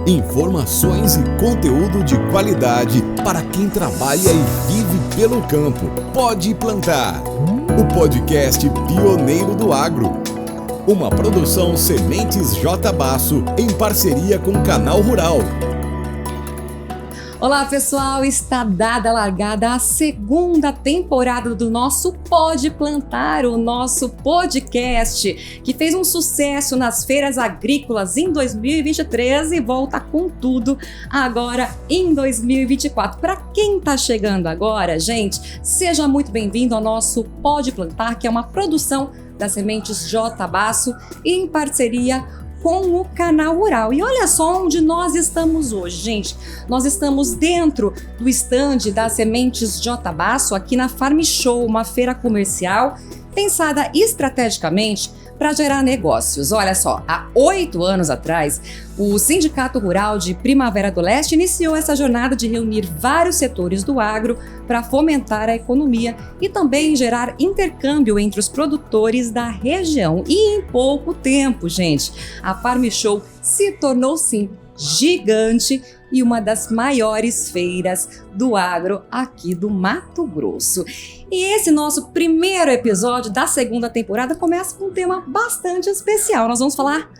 Informações e conteúdo de qualidade para quem trabalha e vive pelo campo. Pode Plantar, o podcast pioneiro do agro. Uma produção Sementes J. Basso em parceria com o Canal Rural. Olá pessoal, está dada a largada a segunda temporada do nosso Pode Plantar, o nosso podcast, que fez um sucesso nas feiras agrícolas em 2023 e volta com tudo agora em 2024. Para quem está chegando agora, gente, seja muito bem-vindo ao nosso Pode Plantar, que é uma produção da Sementes J. Basso em parceria com o Canal Rural. E olha só onde nós estamos hoje, gente. Nós estamos dentro do estande da Sementes J. Basso, aqui na Farm Show, uma feira comercial pensada estrategicamente para gerar negócios. Olha só, há 8 anos atrás, o Sindicato Rural de Primavera do Leste iniciou essa jornada de reunir vários setores do agro para fomentar a economia e também gerar intercâmbio entre os produtores da região. E em pouco tempo, gente, a Farm Show se tornou, sim, gigante e uma das maiores feiras do agro aqui do Mato Grosso. E esse nosso primeiro episódio da segunda temporada começa com um tema bastante especial. Nós vamos falar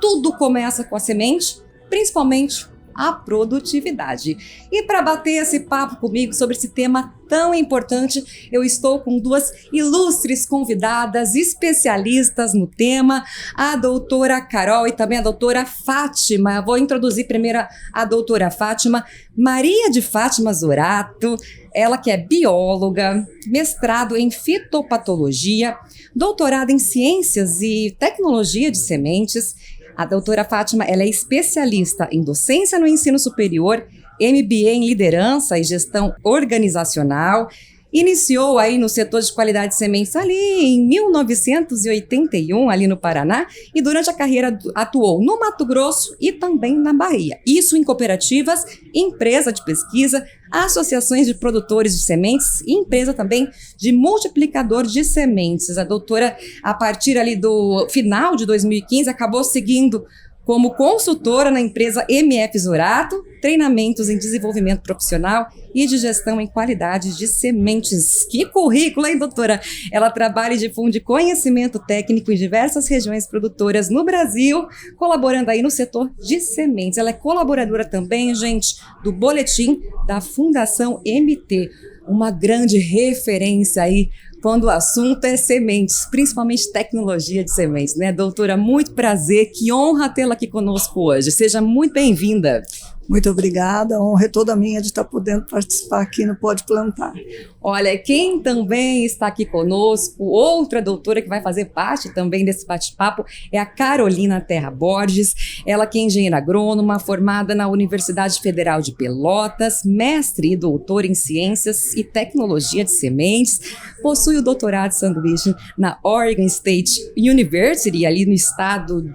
tudo começa com a semente, principalmente a produtividade. E para bater esse papo comigo sobre esse tema tão importante, eu estou com duas ilustres convidadas, especialistas no tema, a doutora Carol e também a doutora Fátima. Eu vou introduzir primeiro a doutora Fátima, Maria de Fátima Zorato, ela que é bióloga, mestrado em fitopatologia, doutorado em ciências e tecnologia de sementes. A doutora Fátima, ela é especialista em docência no ensino superior, MBA em liderança e gestão organizacional. Iniciou aí no setor de qualidade de sementes ali em 1981, ali no Paraná, e durante a carreira atuou no Mato Grosso e também na Bahia. Isso em cooperativas, empresa de pesquisa, associações de produtores de sementes e empresa também de multiplicador de sementes. A doutora, a partir ali do final de 2015, acabou seguindo como consultora na empresa MF Zorato, treinamentos em desenvolvimento profissional e de gestão em qualidade de sementes. Que currículo, hein, doutora? Ela trabalha e difunde conhecimento técnico em diversas regiões produtoras no Brasil, colaborando aí no setor de sementes. Ela é colaboradora também, gente, do boletim da Fundação MT, uma grande referência aí quando o assunto é sementes, principalmente tecnologia de sementes, né? Doutora, muito prazer, que honra tê-la aqui conosco hoje. Seja muito bem-vinda. Muito obrigada, a honra é toda minha de estar podendo participar aqui no Pode Plantar. Olha, quem também está aqui conosco, outra doutora que vai fazer parte também desse bate-papo, é a Carolina Terra Borges. Ela que é engenheira agrônoma, formada na Universidade Federal de Pelotas, mestre e doutora em Ciências e Tecnologia de Sementes, possui o doutorado de sanduíche na Oregon State University, ali no estado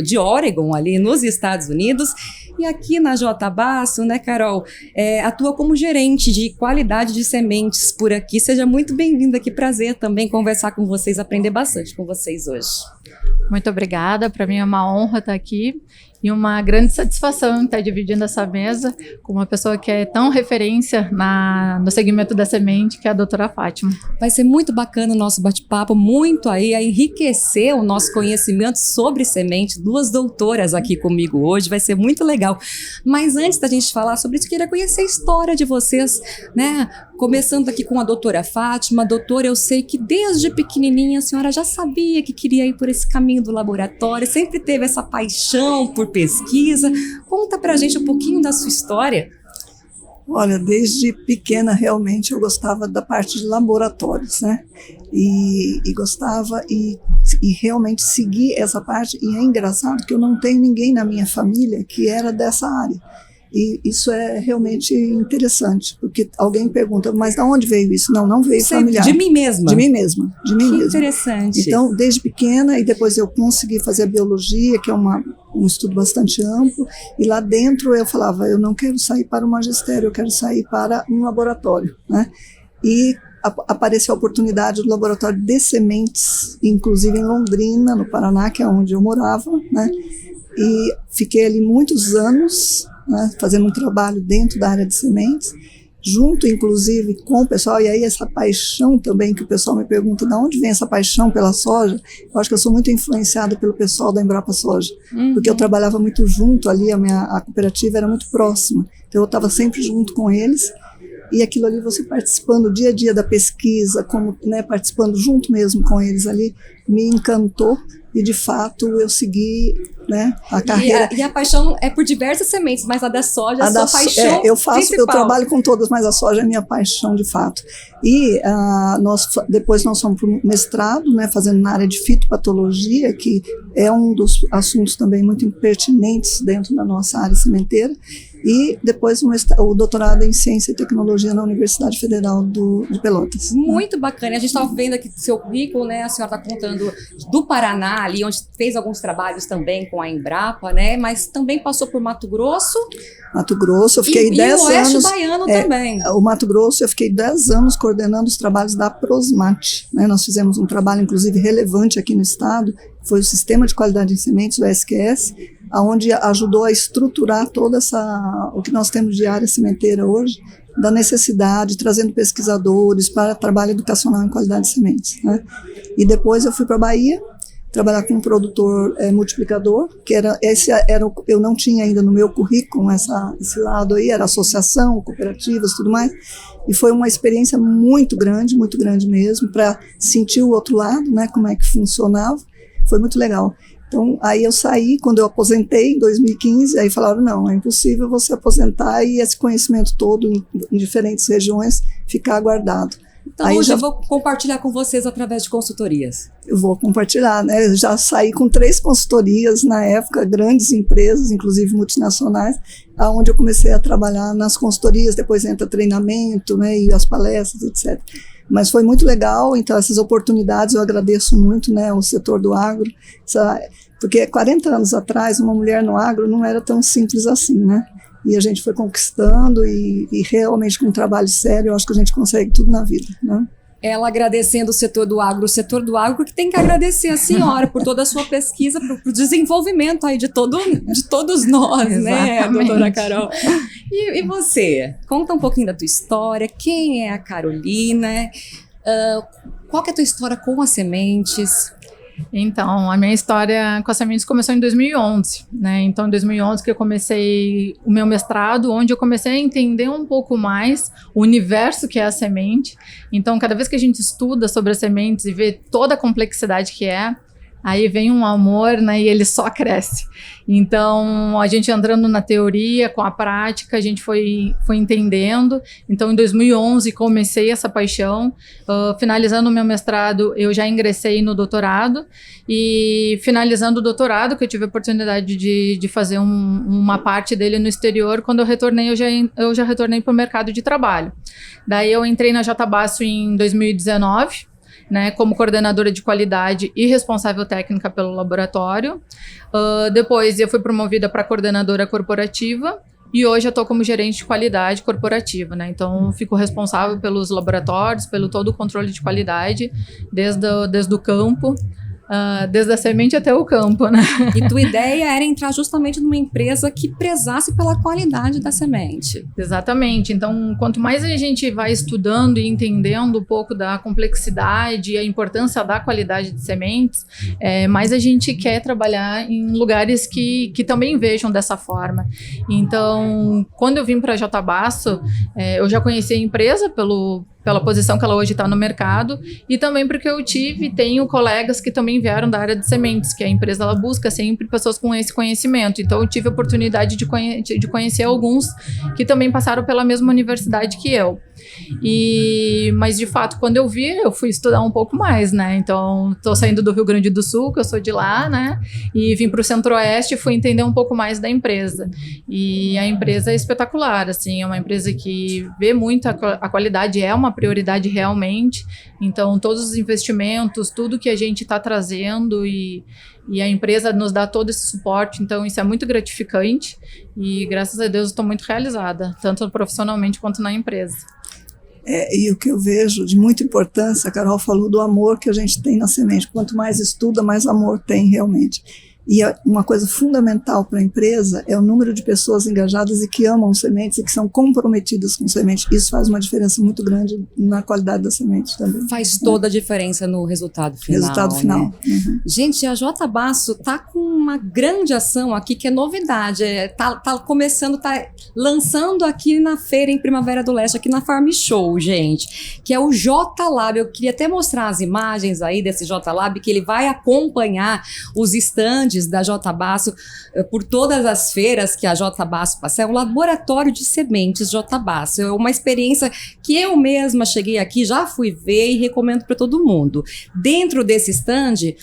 de Oregon, ali nos Estados Unidos. E aqui na J. Basso, né, Carol, atua como gerente de qualidade de sementes por aqui. Seja muito bem-vinda, que prazer também conversar com vocês, aprender bastante com vocês hoje. Muito obrigada, para mim é uma honra estar aqui e uma grande satisfação estar dividindo essa mesa com uma pessoa que é tão referência no segmento da semente, que é a doutora Fátima. Vai ser muito bacana o nosso bate-papo, muito aí a enriquecer o nosso conhecimento sobre semente. Duas doutoras aqui comigo hoje, vai ser muito legal. Mas antes da gente falar sobre isso, eu queria conhecer a história de vocês, né? Começando aqui com a doutora Fátima. Doutora, eu sei que desde pequenininha a senhora já sabia que queria ir por esse caminho do laboratório, sempre teve essa paixão por pesquisa. Conta pra gente um pouquinho da sua história. Olha, desde pequena realmente eu gostava da parte de laboratórios, né? E gostava e realmente segui essa parte. E é engraçado que eu não tenho ninguém na minha família que era dessa área. E isso é realmente interessante, porque alguém pergunta, mas de onde veio isso? Não veio familiar. De mim mesma? De mim mesma. Que interessante. Então, desde pequena, e depois eu consegui fazer a biologia, que é um estudo bastante amplo, e lá dentro eu falava, eu não quero sair para o magistério, eu quero sair para um laboratório, né? E apareceu a oportunidade do laboratório de sementes, inclusive em Londrina, no Paraná, que é onde eu morava, né? e fiquei ali muitos anos, né, fazendo um trabalho dentro da área de sementes, junto inclusive com o pessoal, e aí essa paixão também que o pessoal me pergunta, de onde vem essa paixão pela soja? Eu acho que eu sou muito influenciada pelo pessoal da Embrapa Soja, porque eu trabalhava muito junto ali, a cooperativa era muito próxima, então eu estava sempre junto com eles, e aquilo ali você participando dia a dia da pesquisa, como, né, participando junto mesmo com eles ali, me encantou, e de fato eu segui, né, a carreira. E a paixão é por diversas sementes, mas a da soja é a sua paixão principal. Eu trabalho com todas, mas a soja é minha paixão de fato. E depois nós fomos para o mestrado, né, fazendo na área de fitopatologia, que é um dos assuntos também muito pertinentes dentro da nossa área sementeira. E depois o doutorado em Ciência e Tecnologia na Universidade Federal de Pelotas. Muito bacana. A gente estava vendo aqui seu currículo, né? A senhora está contando do Paraná, ali onde fez alguns trabalhos também com a Embrapa, né? Mas também passou por Mato Grosso. Mato Grosso, eu fiquei 10 anos. E o Oeste Baiano também. O Mato Grosso, eu fiquei 10 anos coordenando os trabalhos da Prosmate, né? Nós fizemos um trabalho, inclusive, relevante aqui no estado, foi o Sistema de Qualidade em Sementes, o SQS, onde ajudou a estruturar toda o que nós temos de área sementeira hoje, da necessidade, trazendo pesquisadores para trabalho educacional em qualidade de sementes, né? E depois eu fui para a Bahia, trabalhar com um produtor multiplicador, que eu não tinha ainda no meu currículo esse lado aí, era associação, cooperativas, tudo mais, e foi uma experiência muito grande mesmo, para sentir o outro lado, né, como é que funcionava, foi muito legal. Então, aí eu saí, quando eu aposentei, em 2015, aí falaram, não, é impossível você aposentar e esse conhecimento todo em diferentes regiões ficar guardado. Então, aí hoje eu vou compartilhar com vocês através de consultorias. Eu vou compartilhar, né? Eu já saí com 3 consultorias na época, grandes empresas, inclusive multinacionais, onde eu comecei a trabalhar nas consultorias, depois entra treinamento, né, e as palestras, etc. Mas foi muito legal, então essas oportunidades eu agradeço muito, né, ao setor do agro, porque 40 anos atrás uma mulher no agro não era tão simples assim, né? E a gente foi conquistando e realmente com um trabalho sério, eu acho que a gente consegue tudo na vida, né? Ela agradecendo o setor do agro que tem que agradecer a senhora por toda a sua pesquisa, por desenvolvimento aí de todos nós, né, doutora Carol? E você? Conta um pouquinho da tua história, quem é a Carolina, qual que é a tua história com as sementes? Então, a minha história com as sementes começou em 2011, né? Então, em 2011 que eu comecei o meu mestrado, onde eu comecei a entender um pouco mais o universo que é a semente. Então, cada vez que a gente estuda sobre as sementes e vê toda a complexidade que é, aí vem um amor, né, e ele só cresce. Então, a gente entrando na teoria, com a prática, a gente foi entendendo. Então, em 2011, comecei essa paixão. Finalizando o meu mestrado, eu já ingressei no doutorado. E finalizando o doutorado, que eu tive a oportunidade de fazer uma parte dele no exterior, quando eu retornei, eu já retornei para o mercado de trabalho. Daí, eu entrei na Jatabasso em 2019, né, como coordenadora de qualidade e responsável técnica pelo laboratório. Depois eu fui promovida para coordenadora corporativa e hoje eu estou como gerente de qualidade corporativa, né? Então fico responsável pelos laboratórios, pelo todo o controle de qualidade, desde o campo, desde a semente até o campo, né? E tua ideia era entrar justamente numa empresa que prezasse pela qualidade da semente. Exatamente. Então, quanto mais a gente vai estudando e entendendo um pouco da complexidade e a importância da qualidade de sementes, mais a gente quer trabalhar em lugares que também vejam dessa forma. Então, quando eu vim para a Jatabasso, eu já conheci a empresa pela posição que ela hoje está no mercado, e também porque eu tenho colegas que também vieram da área de sementes, que a empresa ela busca sempre pessoas com esse conhecimento. Então eu tive a oportunidade de conhecer alguns que também passaram pela mesma universidade que eu. Mas de fato, quando eu fui estudar um pouco mais, né? Então, estou saindo do Rio Grande do Sul, que eu sou de lá, né? E vim para o Centro-Oeste e fui entender um pouco mais da empresa. E a empresa é espetacular, assim, é uma empresa que vê muito a qualidade, é uma prioridade realmente. Então, todos os investimentos, tudo que a gente está trazendo e a empresa nos dá todo esse suporte, então isso é muito gratificante e graças a Deus estou muito realizada, tanto profissionalmente quanto na empresa. E o que eu vejo de muita importância, a Carol falou do amor que a gente tem na semente, quanto mais estuda, mais amor tem realmente. E uma coisa fundamental para a empresa é o número de pessoas engajadas e que amam sementes e que são comprometidas com sementes. Isso faz uma diferença muito grande na qualidade da semente também. Faz toda a diferença no resultado final. Resultado final. Né? Uhum. Gente, a J. Basso está com uma grande ação aqui que é novidade. Tá começando, tá lançando aqui na feira em Primavera do Leste, aqui na Farm Show, gente, que é o J Lab. Eu queria até mostrar as imagens aí desse J Lab, que ele vai acompanhar os estandes da J. Basso por todas as feiras que a J. Basso passa. É um laboratório de sementes J. Basso. É uma experiência que eu mesma cheguei aqui, já fui ver e recomendo para todo mundo. Dentro desse stand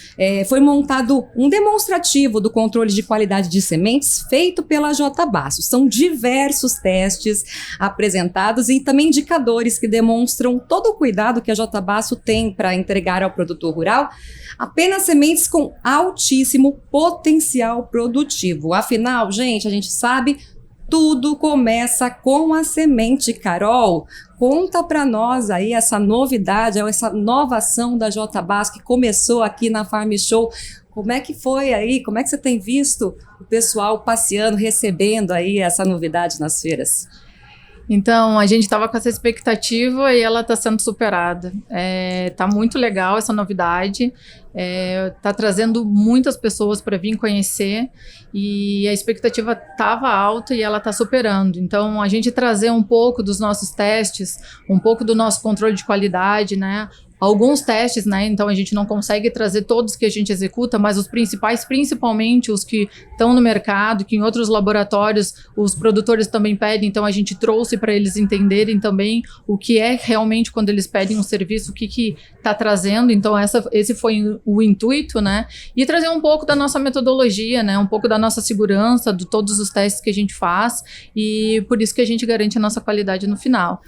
foi montado um demonstrativo do controle de qualidade de sementes feito pela J. Basso. São diversos testes apresentados e também indicadores que demonstram todo o cuidado que a J. Basso tem para entregar ao produtor rural apenas sementes com altíssimo potencial produtivo. Afinal, gente, a gente sabe, tudo começa com a semente. Carol, conta para nós aí essa novidade, essa inovação da J. Basso que começou aqui na Farm Show. Como é que foi aí? Como é que você tem visto o pessoal passeando, recebendo aí essa novidade nas feiras? Então, a gente estava com essa expectativa e ela está sendo superada. Tá muito legal essa novidade, tá trazendo muitas pessoas para vir conhecer e a expectativa estava alta e ela está superando. Então, a gente trazer um pouco dos nossos testes, um pouco do nosso controle de qualidade, né? Alguns testes, né? Então a gente não consegue trazer todos que a gente executa, mas os principais, principalmente os que estão no mercado, que em outros laboratórios os produtores também pedem, então a gente trouxe para eles entenderem também o que é realmente quando eles pedem um serviço, o que está trazendo. Então esse foi o intuito, né? E trazer um pouco da nossa metodologia, né? Um pouco da nossa segurança, de todos os testes que a gente faz e por isso que a gente garante a nossa qualidade no final.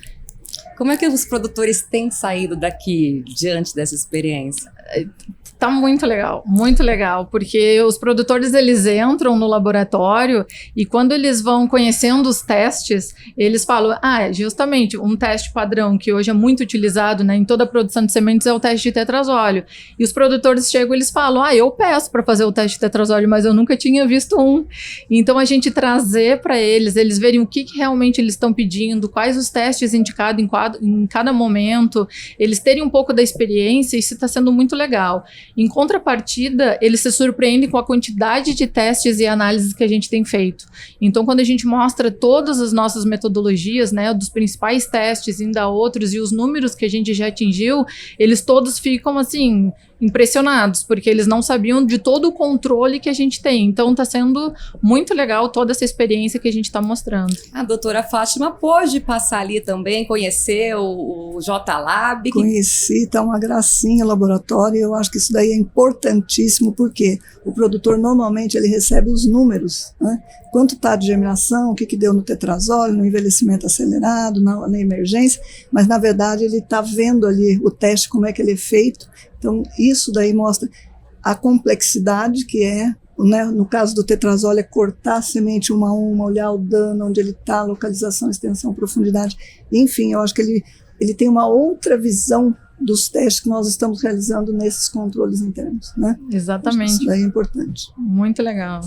Como é que os produtores têm saído daqui diante dessa experiência? Tá muito legal, porque os produtores eles entram no laboratório e quando eles vão conhecendo os testes, eles falam, justamente um teste padrão que hoje é muito utilizado, né, em toda a produção de sementes é o teste de tetrazóleo. E os produtores chegam e eles falam, eu peço para fazer o teste de tetrazóleo, mas eu nunca tinha visto um. Então a gente trazer para eles verem o que realmente eles estão pedindo, quais os testes indicados em cada momento, eles terem um pouco da experiência, isso está sendo muito legal. Em contrapartida, eles se surpreendem com a quantidade de testes e análises que a gente tem feito. Então, quando a gente mostra todas as nossas metodologias, né, dos principais testes, ainda outros, e os números que a gente já atingiu, eles todos ficam, assim, impressionados, porque eles não sabiam de todo o controle que a gente tem. Então, está sendo muito legal toda essa experiência que a gente está mostrando. A doutora Fátima pôde passar ali também, conhecer o J. Lab. Conheci, tá uma gracinha o laboratório, eu acho que isso daí é importantíssimo, porque o produtor normalmente ele recebe os números, né? Quanto está de germinação, o que deu no tetrazóleo, no envelhecimento acelerado, na emergência, mas na verdade ele está vendo ali o teste, como é que ele é feito. Então isso daí mostra a complexidade que é, né? No caso do tetrazóleo é cortar a semente uma a uma, olhar o dano, onde ele está, localização, extensão, profundidade, enfim, eu acho que ele tem uma outra visão dos testes que nós estamos realizando nesses controles internos, né? Exatamente. Isso daí é importante. Muito legal.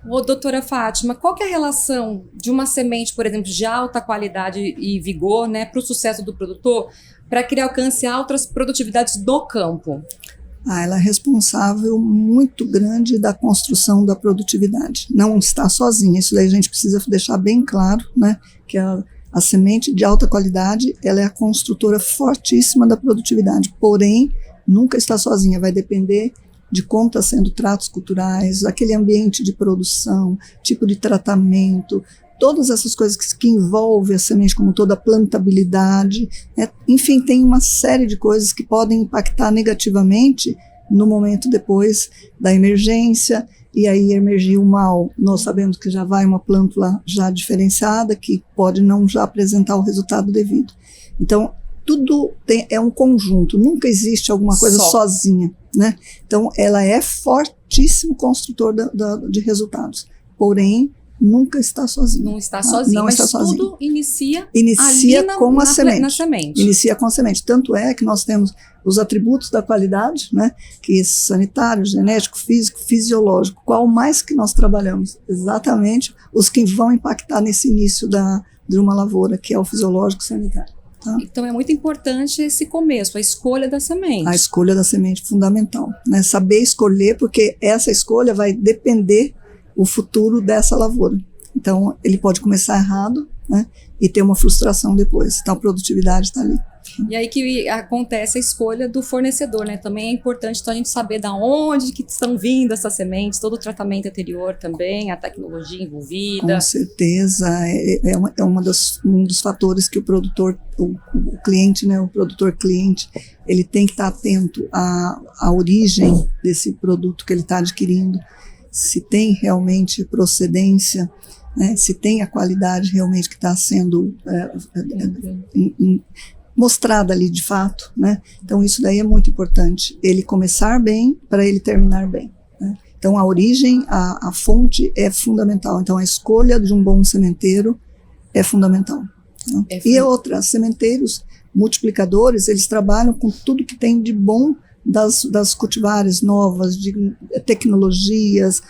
Ô, doutora Fátima, qual que é a relação de uma semente, por exemplo, de alta qualidade e vigor, né, para o sucesso do produtor, para que ele alcance altas produtividades do campo? Ela é responsável muito grande da construção da produtividade. Não está sozinha, isso daí a gente precisa deixar bem claro, né, que a semente de alta qualidade, ela é a construtora fortíssima da produtividade, porém, nunca está sozinha, vai depender de como está sendo tratos culturais, aquele ambiente de produção, tipo de tratamento, todas essas coisas que envolvem a semente como toda a plantabilidade, enfim, tem uma série de coisas que podem impactar negativamente no momento depois da emergência, e aí emergiu mal, nós sabemos que já vai uma plântula já diferenciada, que pode não já apresentar o resultado devido. Então, tudo é um conjunto, nunca existe alguma coisa sozinha, né? Então, ela é fortíssimo construtor de resultados, porém, nunca está sozinho. Não está sozinho, não mas está sozinho. tudo inicia Inicia ali com a semente. na semente. Inicia com a semente. Tanto é que nós temos os atributos da qualidade, né? Que é sanitário, genético, físico, fisiológico. Qual mais que nós trabalhamos? Exatamente os que vão impactar nesse início de uma lavoura, que é o fisiológico sanitário. Tá? Então é muito importante esse começo, a escolha da semente. A escolha da semente é fundamental, né? Saber escolher, porque essa escolha vai depender o futuro dessa lavoura. Então, ele pode começar errado, né, e ter uma frustração depois. Então, a produtividade está ali. E aí que acontece a escolha do fornecedor, né? Também é importante então, a gente saber da onde que estão vindo essas sementes, todo o tratamento anterior também, a tecnologia envolvida. Com certeza, um dos fatores que o produtor, o cliente, né, o produtor cliente, ele tem que estar atento à origem desse produto que ele está adquirindo, se tem realmente procedência, né, se tem a qualidade realmente que está sendo mostrada ali de fato, né? Então isso daí é muito importante, ele começar bem para ele terminar bem, né? Então a origem, a fonte é fundamental, então a escolha de um bom sementeiro é fundamental, né? E outra, sementeiros multiplicadores, eles trabalham com tudo que tem de bom das cultivares novas, de tecnologias,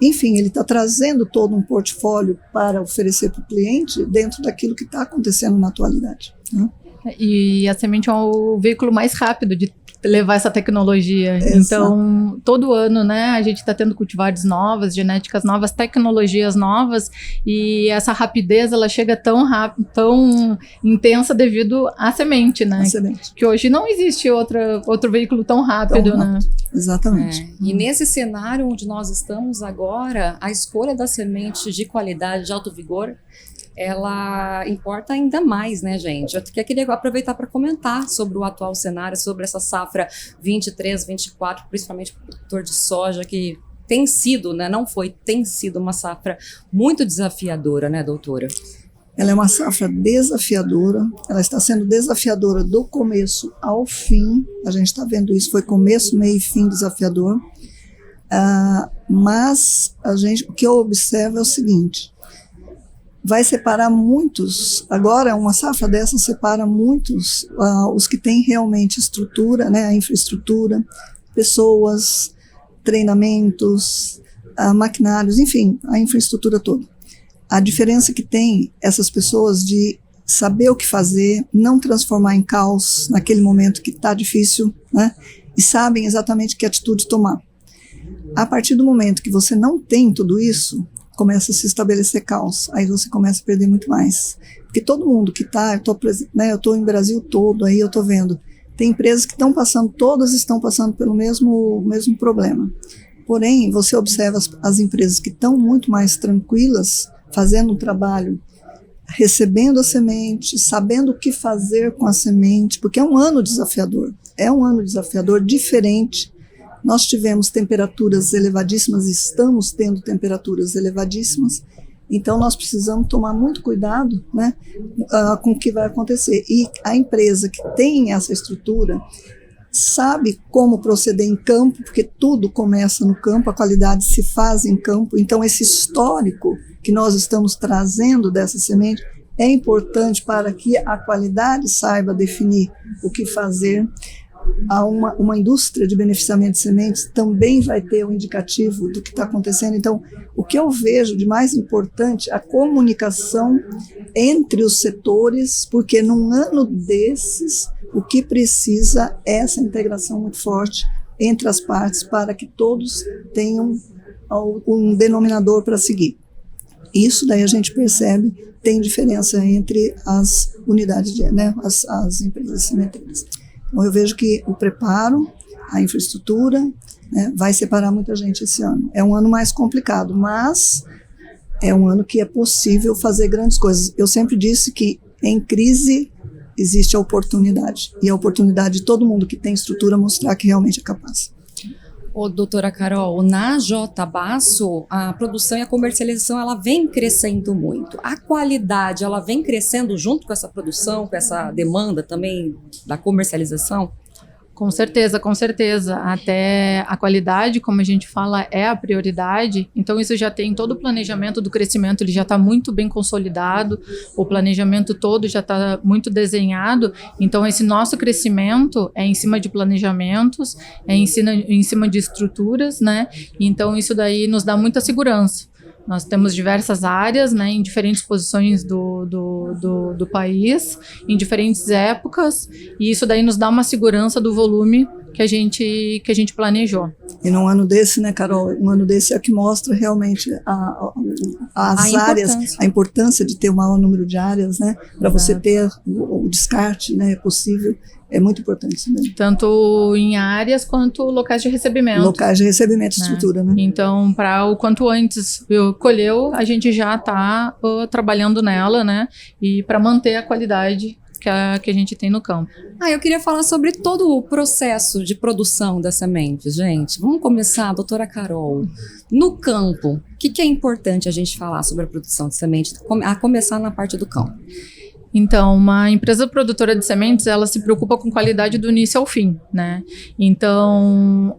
enfim, ele está trazendo todo um portfólio para oferecer para o cliente dentro daquilo que está acontecendo na atualidade, né? E a semente é o veículo mais rápido de levar essa tecnologia. Exato. Então, todo ano, né, a gente está tendo cultivares novas, genéticas novas, tecnologias novas, e essa rapidez, ela chega tão rápido, tão intensa devido à semente, né? A semente. Que hoje não existe outro veículo tão rápido, né? Exatamente. E nesse cenário onde nós estamos agora, a escolha da semente de qualidade, de alto vigor, ela importa ainda mais, né, gente? Eu queria aproveitar para comentar sobre o atual cenário, sobre essa safra 23, 24, principalmente para o produtor de soja, que tem sido, né, não foi, tem sido uma safra muito desafiadora, né, doutora? Ela é uma safra desafiadora, ela está sendo desafiadora do começo ao fim, a gente está vendo isso, foi começo, meio e fim desafiador, mas o que eu observo é o seguinte: vai separar muitos, agora uma safra dessa separa muitos, os que têm realmente estrutura, né, a infraestrutura, pessoas, treinamentos, maquinários, enfim, a infraestrutura toda. A diferença que tem essas pessoas de saber o que fazer, não transformar em caos naquele momento que está difícil, né, e sabem exatamente que atitude tomar. A partir do momento que você não tem tudo isso, começa a se estabelecer caos, aí você começa a perder muito mais. Porque todo mundo que está, eu estou em Brasil todo, aí eu estou vendo, tem empresas que todas estão passando pelo mesmo problema. Porém, você observa as empresas que estão muito mais tranquilas, fazendo um trabalho, recebendo a semente, sabendo o que fazer com a semente, porque é um ano desafiador diferente. Nós tivemos temperaturas elevadíssimas, estamos tendo temperaturas elevadíssimas, então nós precisamos tomar muito cuidado, né, com o que vai acontecer. E a empresa que tem essa estrutura sabe como proceder em campo, porque tudo começa no campo, a qualidade se faz em campo, então esse histórico que nós estamos trazendo dessa semente é importante para que a qualidade saiba definir o que fazer. Uma indústria de beneficiamento de sementes também vai ter um indicativo do que está acontecendo. Então, o que eu vejo de mais importante, a comunicação entre os setores, porque num ano desses, o que precisa é essa integração muito forte entre as partes para que todos tenham um denominador para seguir. Isso daí a gente percebe, tem diferença entre as unidades, né, as empresas sementeiras. Então, eu vejo que o preparo, a infraestrutura, né, vai separar muita gente esse ano. É um ano mais complicado, mas é um ano que é possível fazer grandes coisas. Eu sempre disse que em crise existe a oportunidade, e a oportunidade de todo mundo que tem estrutura mostrar que realmente é capaz. Ô, doutora Carol, na J. Basso, a produção e a comercialização, ela vem crescendo muito. A qualidade, ela vem crescendo junto com essa produção, com essa demanda também da comercialização? Com certeza, com certeza. Até a qualidade, como a gente fala, é a prioridade. Então isso já tem todo o planejamento do crescimento, ele já está muito bem consolidado, o planejamento todo já está muito desenhado. Então esse nosso crescimento é em cima de planejamentos, é em cima de estruturas, né? Então isso daí nos dá muita segurança. Nós temos diversas áreas, né, em diferentes posições do país, em diferentes épocas, e isso daí nos dá uma segurança do volume que a gente planejou. E num ano desse, né, Carol, um ano desse é que mostra realmente as áreas, a importância de ter o maior número de áreas, né, para você ter o descarte, né, possível. É muito importante isso mesmo. Tanto em áreas quanto locais de recebimento. Locais de recebimento, estrutura, né? Então, para o quanto antes colheu, a gente já está trabalhando nela, né? E para manter a qualidade que a gente tem no campo. Eu queria falar sobre todo o processo de produção das sementes, gente. Vamos começar, doutora Carol. No campo, o que é importante a gente falar sobre a produção de sementes, a começar na parte do campo? Então, uma empresa produtora de sementes, ela se preocupa com qualidade do início ao fim, né? Então,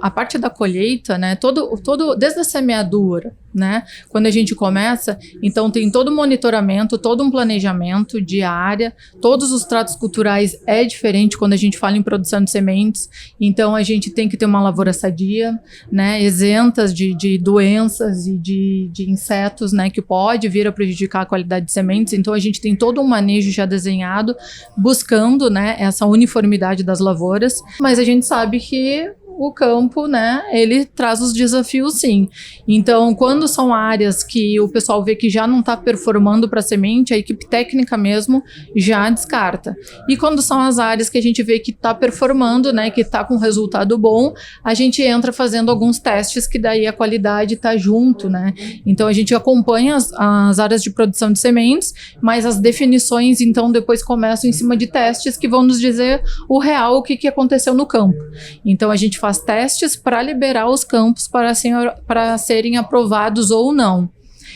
a parte da colheita, né? Desde a semeadura, né? Quando a gente começa, então tem todo o monitoramento, todo um planejamento de área, todos os tratos culturais é diferente quando a gente fala em produção de sementes, então a gente tem que ter uma lavoura sadia, né? Isentas de doenças e de insetos, né? Que pode vir a prejudicar a qualidade de sementes, então a gente tem todo um manejo já desenhado, buscando, né? Essa uniformidade das lavouras, mas a gente sabe que o campo, né, ele traz os desafios sim. Então, quando são áreas que o pessoal vê que já não está performando para a semente, a equipe técnica mesmo já descarta. E quando são as áreas que a gente vê que está performando, né, que está com resultado bom, a gente entra fazendo alguns testes que daí a qualidade está junto, né. Então, a gente acompanha as áreas de produção de sementes, mas as definições, então, depois começam em cima de testes que vão nos dizer o real, o que aconteceu no campo. Então, a gente faz testes para liberar os campos para serem aprovados ou não.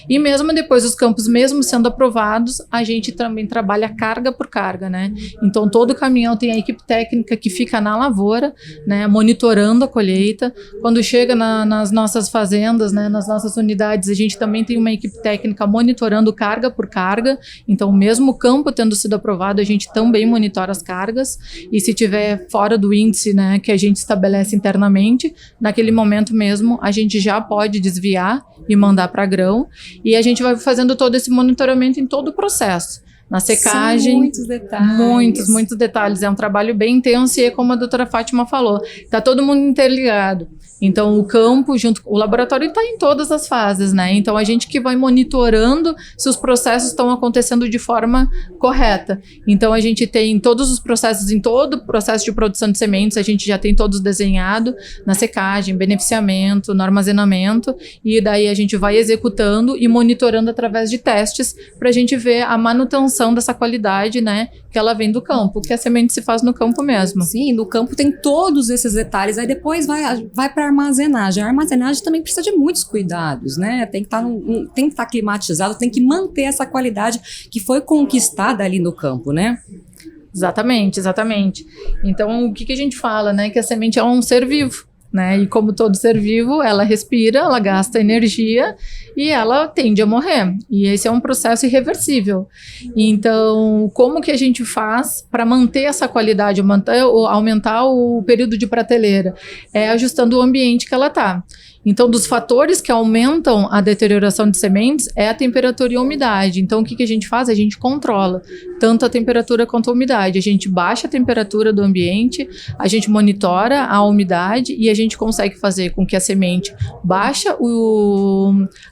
E mesmo depois dos campos, mesmo sendo aprovados, a gente também trabalha carga por carga, né? Então, todo caminhão tem a equipe técnica que fica na lavoura, né? Monitorando a colheita. Quando chega nas nossas fazendas, né? Nas nossas unidades, a gente também tem uma equipe técnica monitorando carga por carga. Então, mesmo o campo tendo sido aprovado, a gente também monitora as cargas. E se tiver fora do índice, né? Que a gente estabelece internamente, naquele momento mesmo, a gente já pode desviar e mandar para grão. E a gente vai fazendo todo esse monitoramento em todo o processo. Na secagem, são muitos detalhes. Muitos detalhes. É um trabalho bem intenso e é como a doutora Fátima falou, está todo mundo interligado. Então, o campo, o laboratório está em todas as fases, né? Então, a gente que vai monitorando se os processos estão acontecendo de forma correta. Então, a gente tem todos os processos, em todo o processo de produção de sementes, a gente já tem todos desenhado na secagem, beneficiamento, no armazenamento, e daí a gente vai executando e monitorando através de testes para a gente ver a manutenção dessa qualidade, né? Que ela vem do campo, que a semente se faz no campo mesmo. Sim, no campo tem todos esses detalhes, aí depois vai para armazenagem. A armazenagem também precisa de muitos cuidados, né? Tem que estar climatizado, tem que manter essa qualidade que foi conquistada ali no campo, né? Exatamente. Então, o que a gente fala, né? Que a semente é um ser vivo, né? E como todo ser vivo, ela respira, ela gasta energia e ela tende a morrer. E esse é um processo irreversível. Então, como que a gente faz para manter essa qualidade, aumentar o período de prateleira? É ajustando o ambiente que ela está. Então, dos fatores que aumentam a deterioração de sementes é a temperatura e a umidade. Então, o que a gente faz? A gente controla tanto a temperatura quanto a umidade. A gente baixa a temperatura do ambiente, a gente monitora a umidade e a gente consegue fazer com que a semente baixe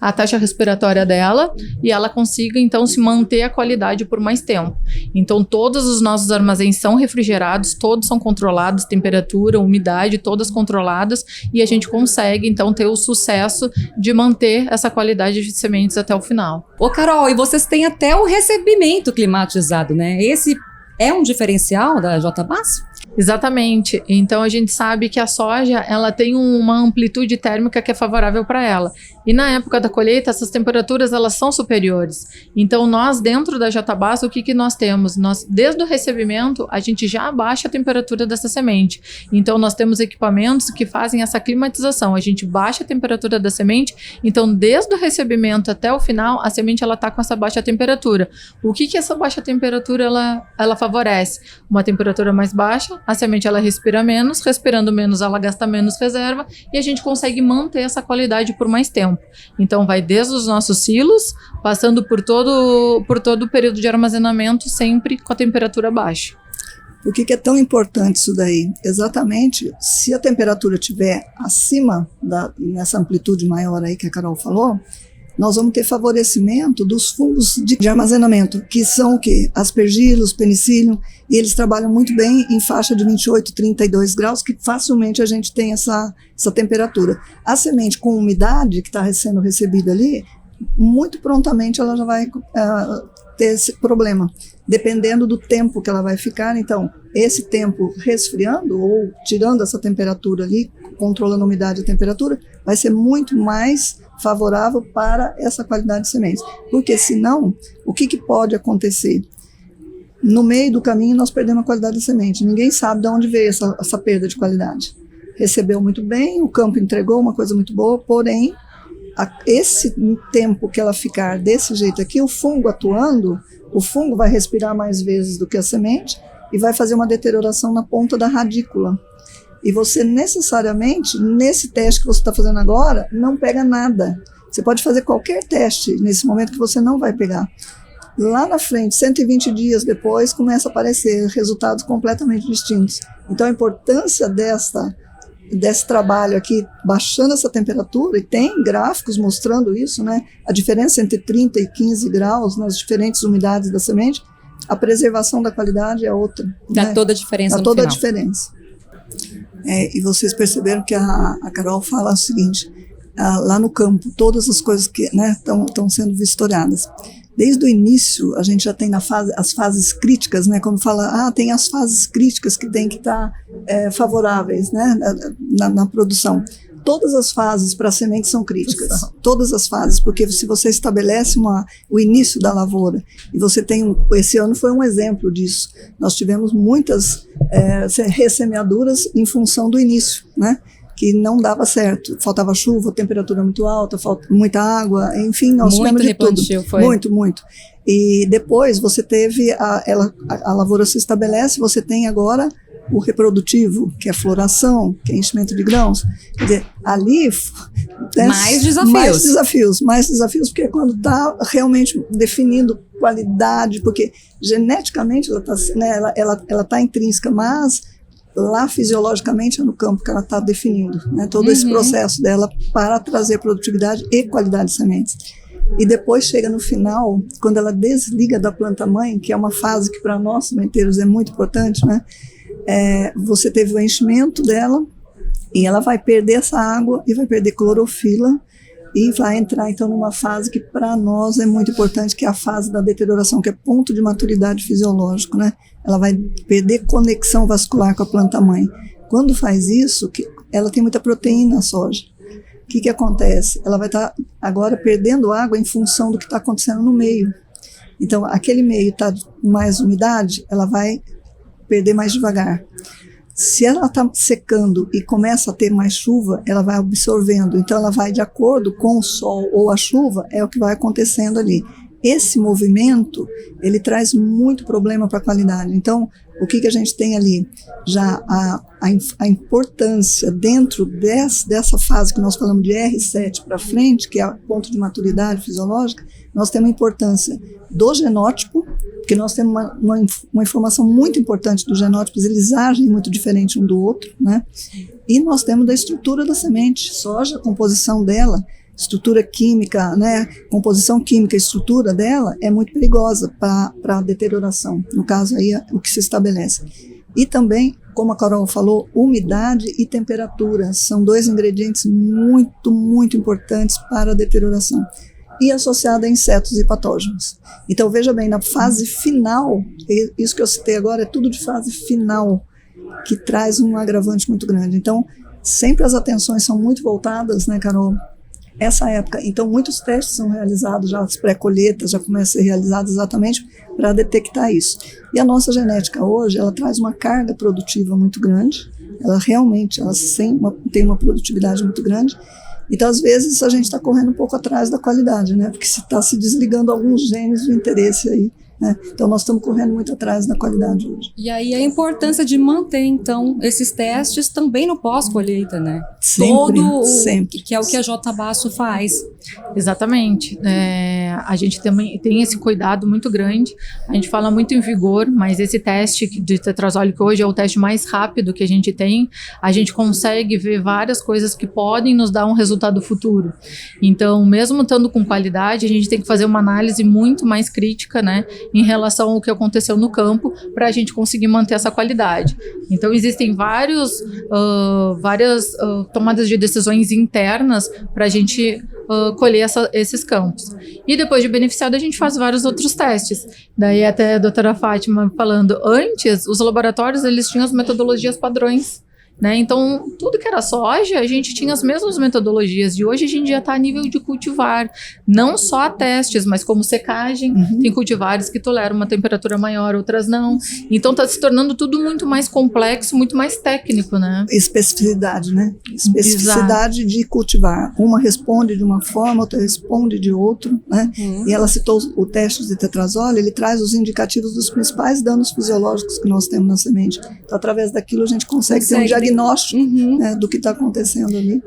a taxa respiratória dela e ela consiga, então, se manter a qualidade por mais tempo. Então, todos os nossos armazéns são refrigerados, todos são controlados, temperatura, umidade, todas controladas, e a gente consegue, então, ter o sucesso de manter essa qualidade de sementes até o final. Ô, Carol, e vocês têm até o recebimento climatizado, né? Esse é um diferencial da JBAS? Exatamente. Então a gente sabe que a soja ela tem uma amplitude térmica que é favorável para ela. E na época da colheita essas temperaturas elas são superiores. Então nós dentro da Jatobás o que nós temos? Nós desde o recebimento a gente já abaixa a temperatura dessa semente. Então nós temos equipamentos que fazem essa climatização. A gente baixa a temperatura da semente. Então desde o recebimento até o final a semente ela está com essa baixa temperatura. O que essa baixa temperatura ela favorece? Uma temperatura mais baixa, a semente ela respira menos, respirando menos ela gasta menos reserva e a gente consegue manter essa qualidade por mais tempo. Então vai desde os nossos silos, passando por todo o período de armazenamento, sempre com a temperatura baixa. Por que é tão importante isso daí? Exatamente, se a temperatura estiver acima nessa amplitude maior aí que a Carol falou, nós vamos ter favorecimento dos fungos de armazenamento, que são o quê? Aspergillus, penicillium, e eles trabalham muito bem em faixa de 28, 32 graus, que facilmente a gente tem essa temperatura. A semente com umidade que está sendo recebida ali, muito prontamente ela já vai ter esse problema, dependendo do tempo que ela vai ficar. Então, esse tempo resfriando ou tirando essa temperatura ali, controlando a umidade e a temperatura, vai ser muito mais favorável para essa qualidade de sementes. Porque senão, o que pode acontecer? No meio do caminho nós perdemos a qualidade de semente. Ninguém sabe de onde veio essa perda de qualidade. Recebeu muito bem, o campo entregou uma coisa muito boa, porém, esse tempo que ela ficar desse jeito aqui, o fungo atuando, o fungo vai respirar mais vezes do que a semente e vai fazer uma deterioração na ponta da radícula. E você necessariamente, nesse teste que você está fazendo agora, não pega nada. Você pode fazer qualquer teste nesse momento que você não vai pegar. Lá na frente, 120 dias depois, começa a aparecer resultados completamente distintos. Então a importância desse trabalho aqui, baixando essa temperatura, e tem gráficos mostrando isso, né? A diferença entre 30 e 15 graus nas diferentes umidades da semente, a preservação da qualidade é outra. Dá toda a diferença no final. Dá toda a diferença. E vocês perceberam que a Carol fala o seguinte, lá no campo, todas as coisas que estão sendo vistoriadas. Desde o início, a gente já tem as fases críticas, né, como fala, tem as fases críticas que tem que estar favoráveis, né, na produção. Todas as fases para a semente são críticas, todas as fases, porque se você estabelece o início da lavoura, e você tem, esse ano foi um exemplo disso, nós tivemos muitas ressemeaduras em função do início, né, que não dava certo, faltava chuva, temperatura muito alta, muita água, enfim, nós tivemos de tudo. Foi. Muito. E depois você teve, a lavoura se estabelece, você tem agora o reprodutivo, que é floração, que é enchimento de grãos. Quer dizer, ali... Mais desafios, porque é quando está realmente definindo qualidade, porque geneticamente ela tá intrínseca, mas lá fisiologicamente é no campo que ela está definindo, né, todo esse processo dela para trazer produtividade e qualidade de sementes. E depois chega no final, quando ela desliga da planta-mãe, que é uma fase que para nós sementeiros é muito importante, né? Você teve o enchimento dela e ela vai perder essa água e vai perder clorofila e vai entrar então numa fase que para nós é muito importante, que é a fase da deterioração, que é ponto de maturidade fisiológico, né? Ela vai perder conexão vascular com a planta-mãe. Quando faz isso, ela tem muita proteína, a soja. O que acontece? Ela vai estar agora perdendo água em função do que está acontecendo no meio. Então, aquele meio está com mais umidade, ela vai perder mais devagar. Se ela está secando e começa a ter mais chuva, ela vai absorvendo. Então, ela vai de acordo com o sol ou a chuva, é o que vai acontecendo ali. Esse movimento, ele traz muito problema para a qualidade. Então, o que a gente tem ali? Já a importância dentro dessa fase que nós falamos de R7 para frente, que é o ponto de maturidade fisiológica, nós temos a importância do genótipo, porque nós temos uma informação muito importante dos genótipos, eles agem muito diferente um do outro, né? E nós temos da estrutura da semente, soja, a composição dela, estrutura química, né, composição química, a estrutura dela é muito perigosa para a deterioração, no caso aí o que se estabelece. E também, como a Carol falou, umidade e temperatura são dois ingredientes muito, muito importantes para a deterioração. E associada a insetos e patógenos. Então veja bem, na fase final, isso que eu citei agora é tudo de fase final, que traz um agravante muito grande. Então, sempre as atenções são muito voltadas, né, Carol? Essa época, então muitos testes são realizados, já as pré-colheitas já começam a ser realizadas exatamente para detectar isso. E a nossa genética hoje, ela traz uma carga produtiva muito grande, ela realmente tem uma produtividade muito grande. Então, às vezes, a gente está correndo um pouco atrás da qualidade, né? Porque está se desligando alguns genes de interesse aí, né? Então, nós estamos correndo muito atrás da qualidade hoje. E aí a importância de manter, então, esses testes também no pós-colheita, né? Sempre. Que é o que a J. Basso faz. Exatamente. A gente também tem esse cuidado muito grande. A gente fala muito em vigor, mas esse teste de tetrazole, que hoje é o teste mais rápido que a gente tem, a gente consegue ver várias coisas que podem nos dar um resultado futuro. Então, mesmo estando com qualidade, a gente tem que fazer uma análise muito mais crítica, né, em relação ao que aconteceu no campo, para a gente conseguir manter essa qualidade. Então, existem várias tomadas de decisões internas para a gente colher esses campos. E depois de beneficiado, a gente faz vários outros testes. Daí até a doutora Fátima falando, antes os laboratórios eles tinham as metodologias padrões, né? Então, tudo que era soja, a gente tinha as mesmas metodologias. E hoje a gente já está a nível de cultivar. Não só a testes, mas como secagem. Tem cultivares que toleram uma temperatura maior, outras não. Então, está se tornando tudo muito mais complexo, muito mais técnico, né? Especificidade, né? Especificidade de cultivar. Uma responde de uma forma, outra responde de outro, né? E ela citou o teste de tetrazole, ele traz os indicativos dos principais danos fisiológicos que nós temos na semente. Então, através daquilo, a gente consegue ter um diagnóstico, né, do que está acontecendo ali.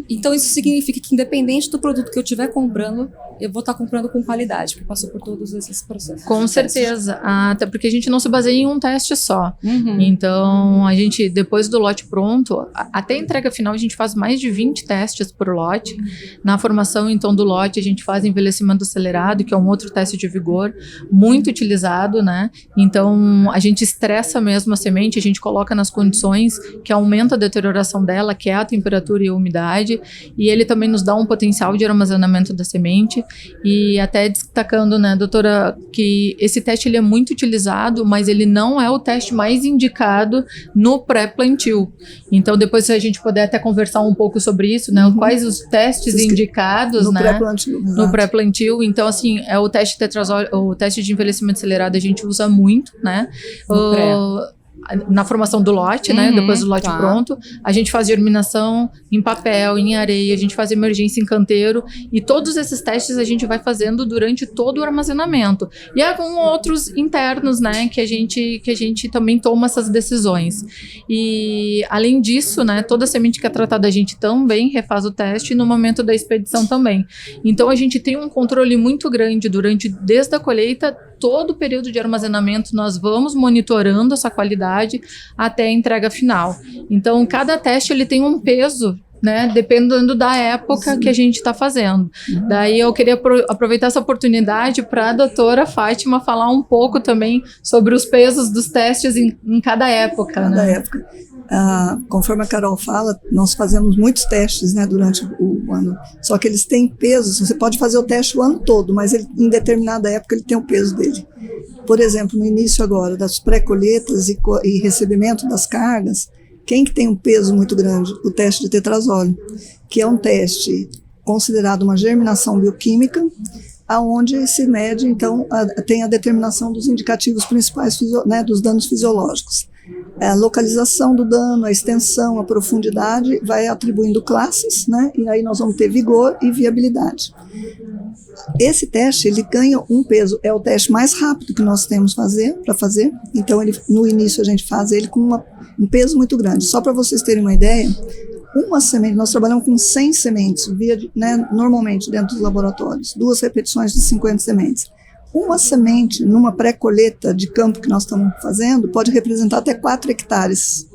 Então isso significa que independente do produto que eu estiver comprando, eu vou estar comprando com qualidade, porque passou por todos esses processos. Com certeza, até porque a gente não se baseia em um teste só. Então, a gente, depois do lote pronto, até a entrega final, a gente faz mais de 20 testes por lote. Na formação, então, do lote, a gente faz envelhecimento acelerado, que é um outro teste de vigor, muito utilizado, né? Então, a gente estressa mesmo a semente, a gente coloca nas condições que aumenta a deterioração dela, que é a temperatura e a umidade, e ele também nos dá um potencial de armazenamento da semente. E até destacando, né, doutora, que esse teste ele é muito utilizado, mas ele não é o teste mais indicado no pré-plantio. Então, depois se a gente puder até conversar um pouco sobre isso, né, quais os testes indicados, no, né, pré-plantio, no pré-plantio. Então, assim, é o teste tetrazole, o teste de envelhecimento acelerado a gente usa muito, né, na formação do lote, né? Depois do lote pronto, a gente faz germinação em papel, em areia, a gente faz emergência em canteiro, e todos esses testes a gente vai fazendo durante todo o armazenamento. E alguns outros internos, né? Que a gente também toma essas decisões. E além disso, né? Toda semente que é tratada a gente também refaz o teste no momento da expedição também. Então a gente tem um controle muito grande desde a colheita, todo o período de armazenamento nós vamos monitorando essa qualidade até a entrega final. Então, cada teste ele tem um peso, né, dependendo da época que a gente está fazendo. Daí eu queria aproveitar essa oportunidade para a doutora Fátima falar um pouco também sobre os pesos dos testes em cada época. Cada época. Conforme a Carol fala, nós fazemos muitos testes, né, durante o ano, só que eles têm pesos. Você pode fazer o teste o ano todo, mas em determinada época ele tem o peso dele. Por exemplo, no início agora das pré-colheitas e recebimento das cargas, quem que tem um peso muito grande? O teste de tetrazole, que é um teste considerado uma germinação bioquímica, aonde se mede, então, tem a determinação dos indicativos principais, né, dos danos fisiológicos. A localização do dano, a extensão, a profundidade, vai atribuindo classes, né, e aí nós vamos ter vigor e viabilidade. Esse teste, ele ganha um peso, é o teste mais rápido que nós temos para fazer, então no início a gente faz ele com um peso muito grande. Só para vocês terem uma ideia, uma semente, nós trabalhamos com 100 sementes, né, normalmente dentro dos laboratórios, 2 repetições de 50 sementes. Uma semente numa pré-colheita de campo que nós estamos fazendo pode representar até 4 hectares.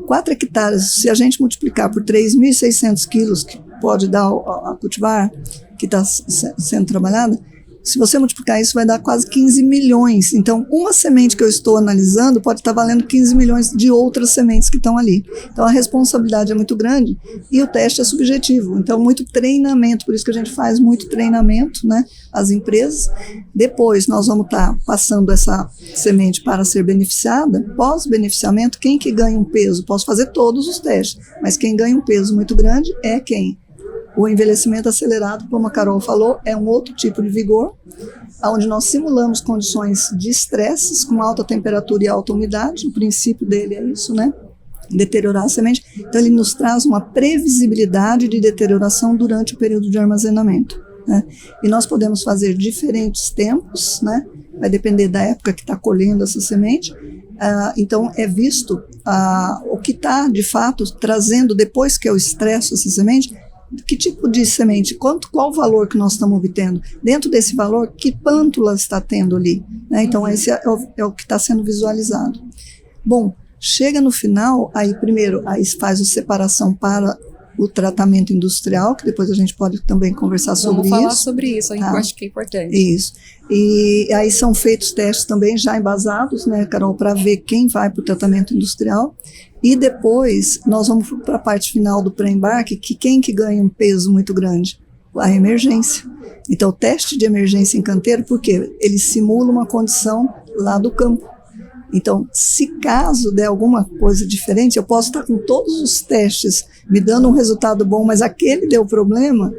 4 hectares, se a gente multiplicar por 3.600 quilos que pode dar a cultivar, que está sendo trabalhada, Se você multiplicar isso, vai dar quase 15 milhões. Então, uma semente que eu estou analisando pode estar valendo 15 milhões de outras sementes que estão ali. Então, a responsabilidade é muito grande e o teste é subjetivo. Então, muito treinamento, por isso que a gente faz muito treinamento, né, às empresas. Depois, nós vamos estar passando essa semente para ser beneficiada. Pós-beneficiamento, quem que ganha um peso? Posso fazer todos os testes, mas quem ganha um peso muito grande é quem? O envelhecimento acelerado, como a Carol falou, é um outro tipo de vigor, onde nós simulamos condições de estresse com alta temperatura e alta umidade. O princípio dele é isso, né? Deteriorar a semente. Então, ele nos traz uma previsibilidade de deterioração durante o período de armazenamento, né? E nós podemos fazer diferentes tempos, né? Vai depender da época que está colhendo essa semente. Então, é visto o que está, de fato, trazendo, depois que eu estresso essa semente, que tipo de semente, qual o valor que nós estamos obtendo? Dentro desse valor, que plântula está tendo ali, né? Então, esse é o que está sendo visualizado. Bom, chega no final, aí primeiro aí faz a separação para o tratamento industrial, que depois a gente pode também conversar sobre isso. Vamos falar sobre isso, eu acho que é importante. Isso. E aí são feitos testes também já embasados, né, Carol, para ver quem vai para o tratamento industrial. E depois nós vamos para a parte final do pré-embarque, que quem que ganha um peso muito grande? A emergência. Então, o teste de emergência em canteiro, porque ele simula uma condição lá do campo. Então, se caso der alguma coisa diferente, eu posso estar com todos os testes me dando um resultado bom, mas aquele deu problema,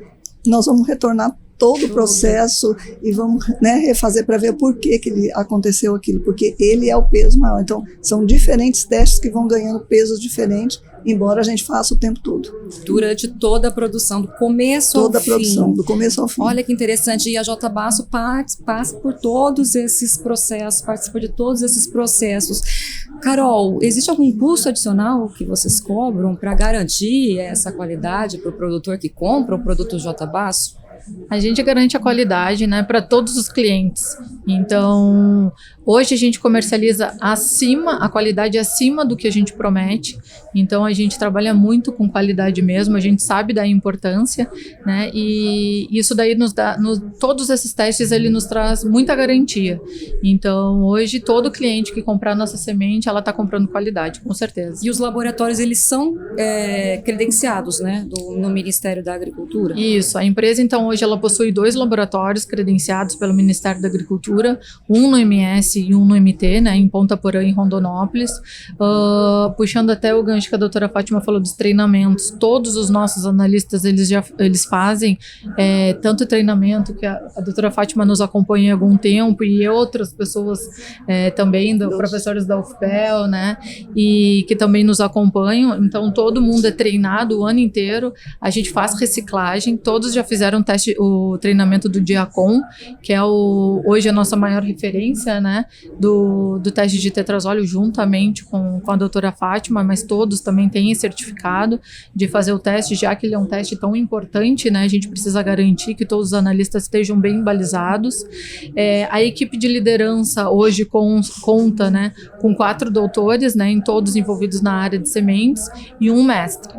nós vamos retornar todo o processo e vamos, né, refazer para ver por que aconteceu aquilo, porque ele é o peso maior. Então, são diferentes testes que vão ganhando pesos diferentes, embora a gente faça o tempo todo. Durante toda a produção, do começo ao fim. Toda a produção, do começo ao fim. Olha que interessante, e a JBasso passa por todos esses processos, participa de todos esses processos. Carol, existe algum custo adicional que vocês cobram para garantir essa qualidade para o produtor que compra o produto JBasso? A gente garante a qualidade, né, para todos os clientes. Então, hoje a gente comercializa a qualidade acima do que a gente promete. Então, a gente trabalha muito com qualidade mesmo, a gente sabe da importância, né, e isso daí todos esses testes, ele nos traz muita garantia. Então, hoje, todo cliente que comprar nossa semente, ela está comprando qualidade, com certeza. E os laboratórios, eles são credenciados, né, no Ministério da Agricultura? Isso, a empresa, então, hoje ela possui 2 laboratórios credenciados pelo Ministério da Agricultura, um no MS e um no MT, né, em Ponta Porã, em Rondonópolis. Puxando até o gancho que a doutora Fátima falou dos treinamentos, todos os nossos analistas, eles fazem tanto treinamento, que a doutora Fátima nos acompanha há algum tempo, e outras pessoas também, professores da UFPEL, né, e que também nos acompanham. Então, todo mundo é treinado o ano inteiro, a gente faz reciclagem, todos já fizeram o treinamento do Diacon, que é hoje a nossa maior referência, né, do teste de tetrazóleo, juntamente com a doutora Fátima, mas todos também têm certificado de fazer o teste, já que ele é um teste tão importante, né, a gente precisa garantir que todos os analistas estejam bem balizados. A equipe de liderança hoje conta, né, com 4 doutores, né, em todos envolvidos na área de sementes, e um mestre,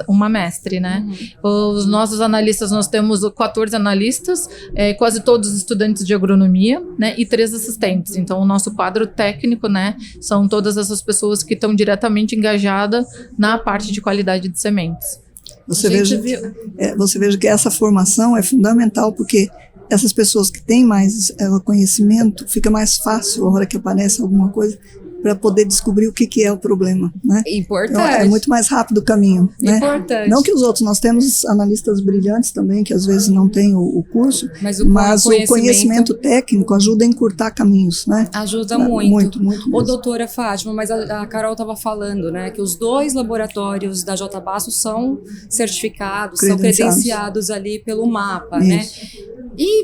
uma mestre, né. Os nossos analistas, nós temos 14 analistas, quase todos estudantes de agronomia, né, e 3 assistentes. Então, o nosso quadro técnico, né, são todas essas pessoas que estão diretamente engajadas na parte de qualidade de sementes. Você veja que essa formação é fundamental, porque essas pessoas que têm mais conhecimento, fica mais fácil a hora que aparece alguma coisa para poder descobrir o que é o problema, né? Importante. Então, é muito mais rápido o caminho, né? Importante. Não que os outros, nós temos analistas brilhantes também, que às vezes não têm o curso, mas o conhecimento técnico ajuda a encurtar caminhos, né? Ajuda muito. Muito. Ô, doutora Fátima, mas a Carol estava falando, né, que os 2 laboratórios da JBasso são certificados, são credenciados ali pelo MAPA, Isso. né?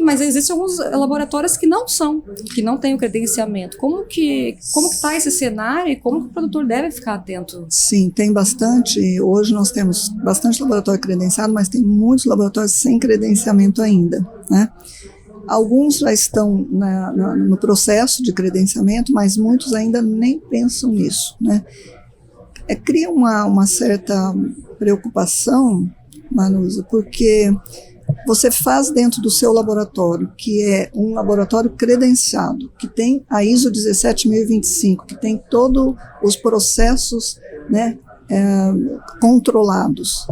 Mas existem alguns laboratórios que não são, que não têm o credenciamento. Como que está esse cenário e como que o produtor deve ficar atento? Sim, tem bastante. Hoje nós temos bastante laboratório credenciado, mas tem muitos laboratórios sem credenciamento ainda, né? Alguns já estão no processo de credenciamento, mas muitos ainda nem pensam nisso, né? Cria uma certa preocupação, Manusa, porque você faz dentro do seu laboratório, que é um laboratório credenciado, que tem a ISO 17025, que tem todos os processos, né, controlados.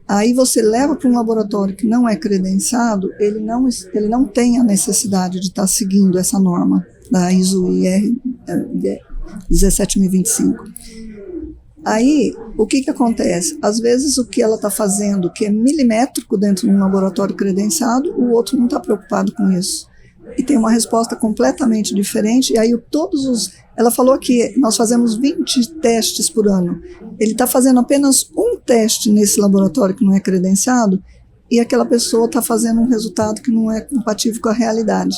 Aí você leva para um laboratório que não é credenciado, ele não tem a necessidade de estar seguindo essa norma da ISO 17025. Aí, o que acontece? Às vezes o que ela está fazendo, que é milimétrico dentro de um laboratório credenciado, o outro não está preocupado com isso. E tem uma resposta completamente diferente, e aí ela falou que nós fazemos 20 testes por ano. Ele está fazendo apenas um teste nesse laboratório que não é credenciado, e aquela pessoa está fazendo um resultado que não é compatível com a realidade.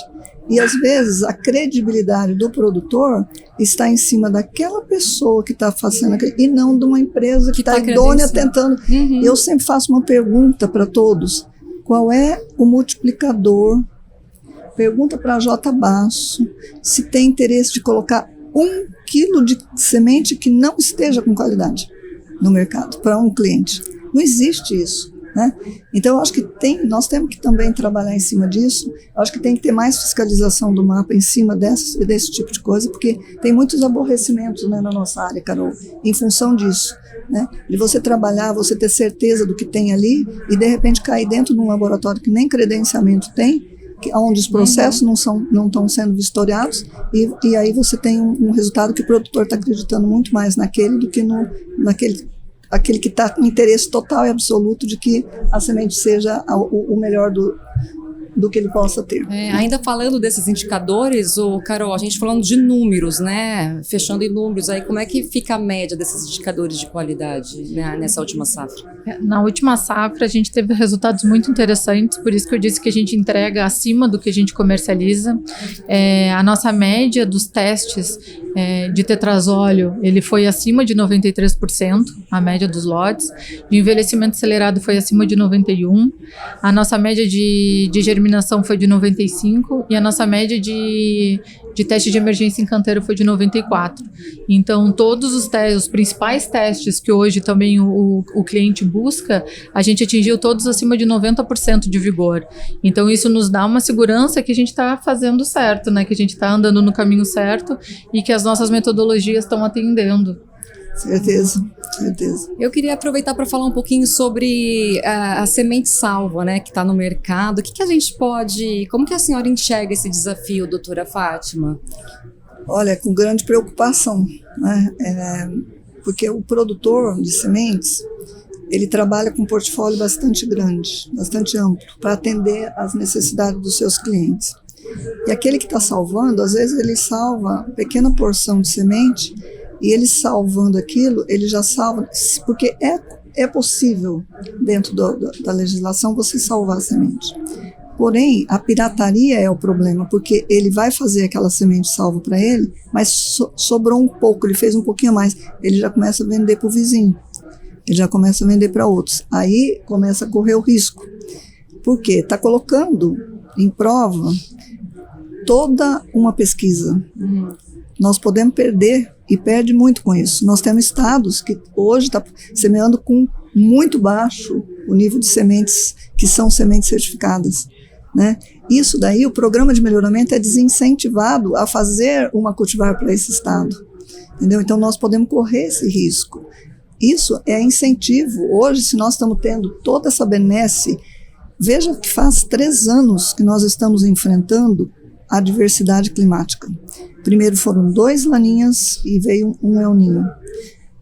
E às vezes a credibilidade do produtor está em cima daquela pessoa que está fazendo aquilo, e não de uma empresa que está idônea tentando. Eu sempre faço uma pergunta para todos: qual é o multiplicador? Pergunta para a J. Basso se tem interesse de colocar 1 quilo de semente que não esteja com qualidade no mercado para um cliente. Não existe isso, né? Então, eu acho que nós temos que também trabalhar em cima disso. Eu acho que tem que ter mais fiscalização do mapa em cima desse tipo de coisa, porque tem muitos aborrecimentos, né, na nossa área, Carol, em função disso, né? De você trabalhar, você ter certeza do que tem ali e, de repente, cair dentro de um laboratório que nem credenciamento tem, onde os processos não estão sendo vistoriados, e aí você tem um resultado que o produtor está acreditando muito mais naquele do que aquele que está com interesse total e absoluto de que a semente seja o melhor do que ele possa ter. Ainda falando desses indicadores, Carol, a gente falando de números, né? Fechando em números, aí como é que fica a média desses indicadores de qualidade, né, nessa última safra? Na última safra a gente teve resultados muito interessantes, por isso que eu disse que a gente entrega acima do que a gente comercializa. A nossa média dos testes de tetrazóleo, ele foi acima de 93%, a média dos lotes. De envelhecimento acelerado foi acima de 91%. A nossa média de germinação foi de 95% e a nossa média de teste de emergência em canteiro foi de 94%. Então, todos os principais testes que hoje também o cliente busca, a gente atingiu todos acima de 90% de vigor. Então, isso nos dá uma segurança que a gente está fazendo certo, né? Que a gente está andando no caminho certo e que as nossas metodologias estão atendendo. Certeza. Eu queria aproveitar para falar um pouquinho sobre a semente salva, né, que está no mercado. O que a gente como que a senhora enxerga esse desafio, doutora Fátima? Olha, com grande preocupação, né? Porque o produtor de sementes, ele trabalha com um portfólio bastante grande, bastante amplo, para atender às necessidades dos seus clientes. E aquele que está salvando, às vezes ele salva uma pequena porção de semente, e ele salvando aquilo, ele já salva, porque é possível, dentro da legislação, você salvar a semente. Porém, a pirataria é o problema, porque ele vai fazer aquela semente salva para ele, mas sobrou um pouco, ele fez um pouquinho a mais, ele já começa a vender para o vizinho, ele já começa a vender para outros. Aí começa a correr o risco. Por quê? Está colocando em prova toda uma pesquisa. Nós podemos perder, e perde muito com isso. Nós temos estados que hoje estão semeando com muito baixo o nível de sementes, que são sementes certificadas, né? Isso daí, o programa de melhoramento é desincentivado a fazer uma cultivar para esse estado, entendeu? Então nós podemos correr esse risco. Isso é incentivo. Hoje, se nós estamos tendo toda essa benesse, veja que faz 3 anos que nós estamos enfrentando a diversidade climática. Primeiro foram 2 laninhas e veio um El Niño.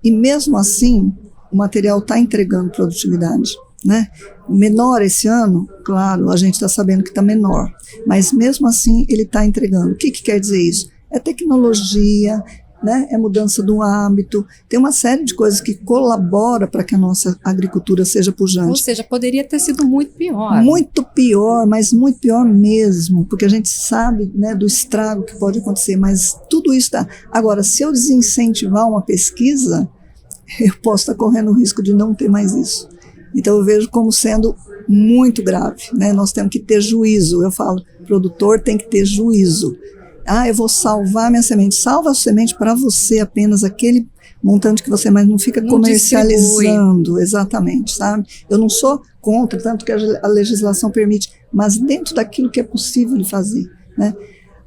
E mesmo assim, o material está entregando produtividade, né? Menor esse ano, claro, a gente está sabendo que está menor, mas mesmo assim ele está entregando. O que quer dizer isso? É tecnologia, né? É mudança do hábito, tem uma série de coisas que colabora para que a nossa agricultura seja pujante. Ou seja, poderia ter sido muito pior. Muito pior, mas muito pior mesmo, porque a gente sabe, né, do estrago que pode acontecer, mas tudo isso está... Agora, se eu desincentivar uma pesquisa, eu posso estar correndo o risco de não ter mais isso. Então eu vejo como sendo muito grave, né? Nós temos que ter juízo. Eu falo, produtor tem que ter juízo. Eu vou salvar minha semente. Salva a semente para você apenas aquele montante que você, mas não fica Não comercializando, exatamente, sabe? Eu não sou contra, tanto que a legislação permite, mas dentro daquilo que é possível de fazer, né?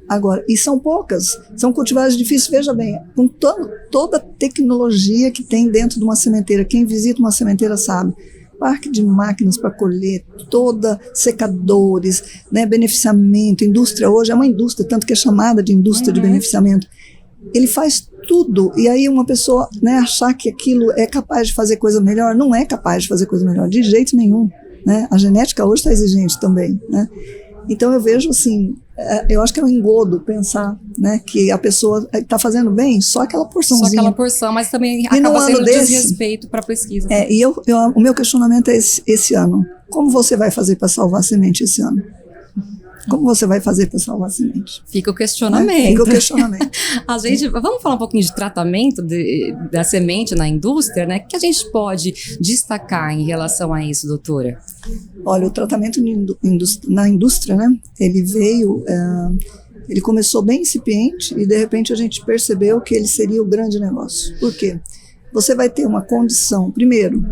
Agora, e são poucas, são cultivares difíceis, veja bem, com toda a tecnologia que tem dentro de uma sementeira, quem visita uma sementeira sabe, parque de máquinas para colher, toda secadores, né, beneficiamento, indústria hoje é uma indústria, tanto que é chamada de indústria de beneficiamento. Ele faz tudo, e aí uma pessoa, né, achar que aquilo é capaz de fazer coisa melhor, não é capaz de fazer coisa melhor, de jeito nenhum, né? A genética hoje está exigente também, né? Então eu vejo assim, eu acho que é um engodo pensar, né, que a pessoa está fazendo bem só aquela porçãozinha. Só aquela porção, mas também acaba sendo desrespeito para a pesquisa. E o meu questionamento é esse ano. Como você vai fazer para salvar a semente esse ano? Como você vai fazer para salvar a semente? Fica o questionamento. Fica o questionamento. Vamos falar um pouquinho de tratamento da semente na indústria, né? O que a gente pode destacar em relação a isso, doutora? Olha, o tratamento na indústria, né? Ele começou bem incipiente e de repente a gente percebeu que ele seria o grande negócio. Por quê? Você vai ter uma condição, primeiro,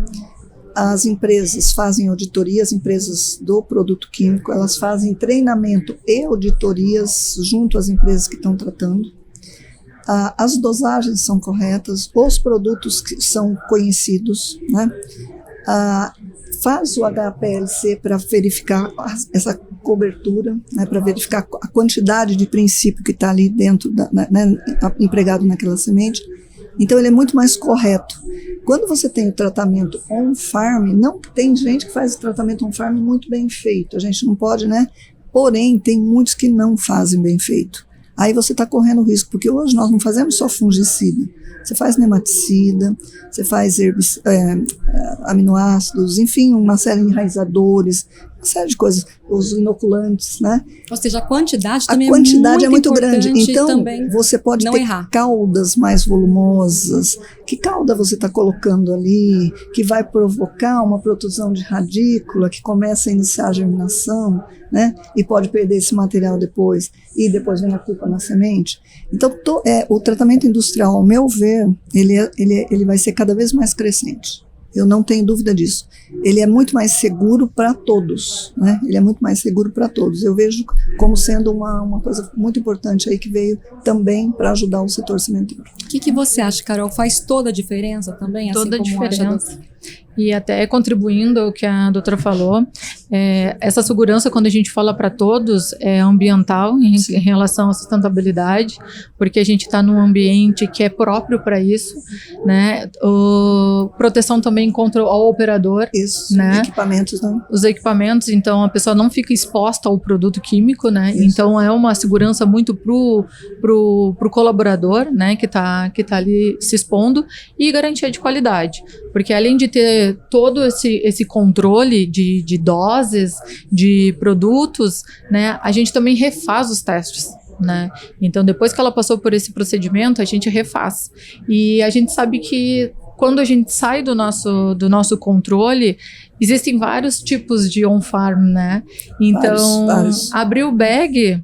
as empresas fazem auditoria, as empresas do produto químico, elas fazem treinamento e auditorias junto às empresas que estão tratando. As dosagens são corretas, os produtos que são conhecidos, né? Faz o HPLC para verificar essa cobertura, né? Para verificar a quantidade de princípio que está ali dentro, né? Empregado naquela semente. Então ele é muito mais correto. Quando você tem o tratamento on-farm, não tem gente que faz o tratamento on-farm muito bem feito, a gente não pode, né? Porém, tem muitos que não fazem bem feito. Aí você está correndo risco, porque hoje nós não fazemos só fungicida, você faz nematicida, você faz aminoácidos, enfim, uma série de enraizadores, uma série de coisas, os inoculantes, né? Ou seja, a quantidade também é muito grande. Então, você pode ter errar. caudas mais volumosas. Que cauda você está colocando ali, que vai provocar uma protusão de radícula, que começa a iniciar a germinação, né? E pode perder esse material depois, e depois vem a culpa na semente. Então, o tratamento industrial, ao meu ver, ele vai ser cada vez mais crescente. Eu não tenho dúvida disso. Ele é muito mais seguro para todos, né? Ele é muito mais seguro para todos. Eu vejo como sendo uma coisa muito importante aí que veio também para ajudar o setor sementeiro. O que você acha, Carol? Faz toda a diferença também? Toda assim como a diferença. E até contribuindo ao que a doutora falou, essa segurança, quando a gente fala para todos, é ambiental em relação à sustentabilidade, porque a gente está num ambiente que é próprio para isso, né? Proteção também contra o operador. Isso, né? Equipamentos, né? Os equipamentos, então a pessoa não fica exposta ao produto químico, né? Isso. Então é uma segurança muito pro colaborador, né? Que tá ali se expondo, e garantia de qualidade, porque além de ter todo esse controle de doses, de produtos, né, a gente também refaz os testes, né? Então, depois que ela passou por esse procedimento, a gente refaz. E a gente sabe que quando a gente sai do nosso controle, existem vários tipos de on-farm, né? Então, vários. Abrir o bag,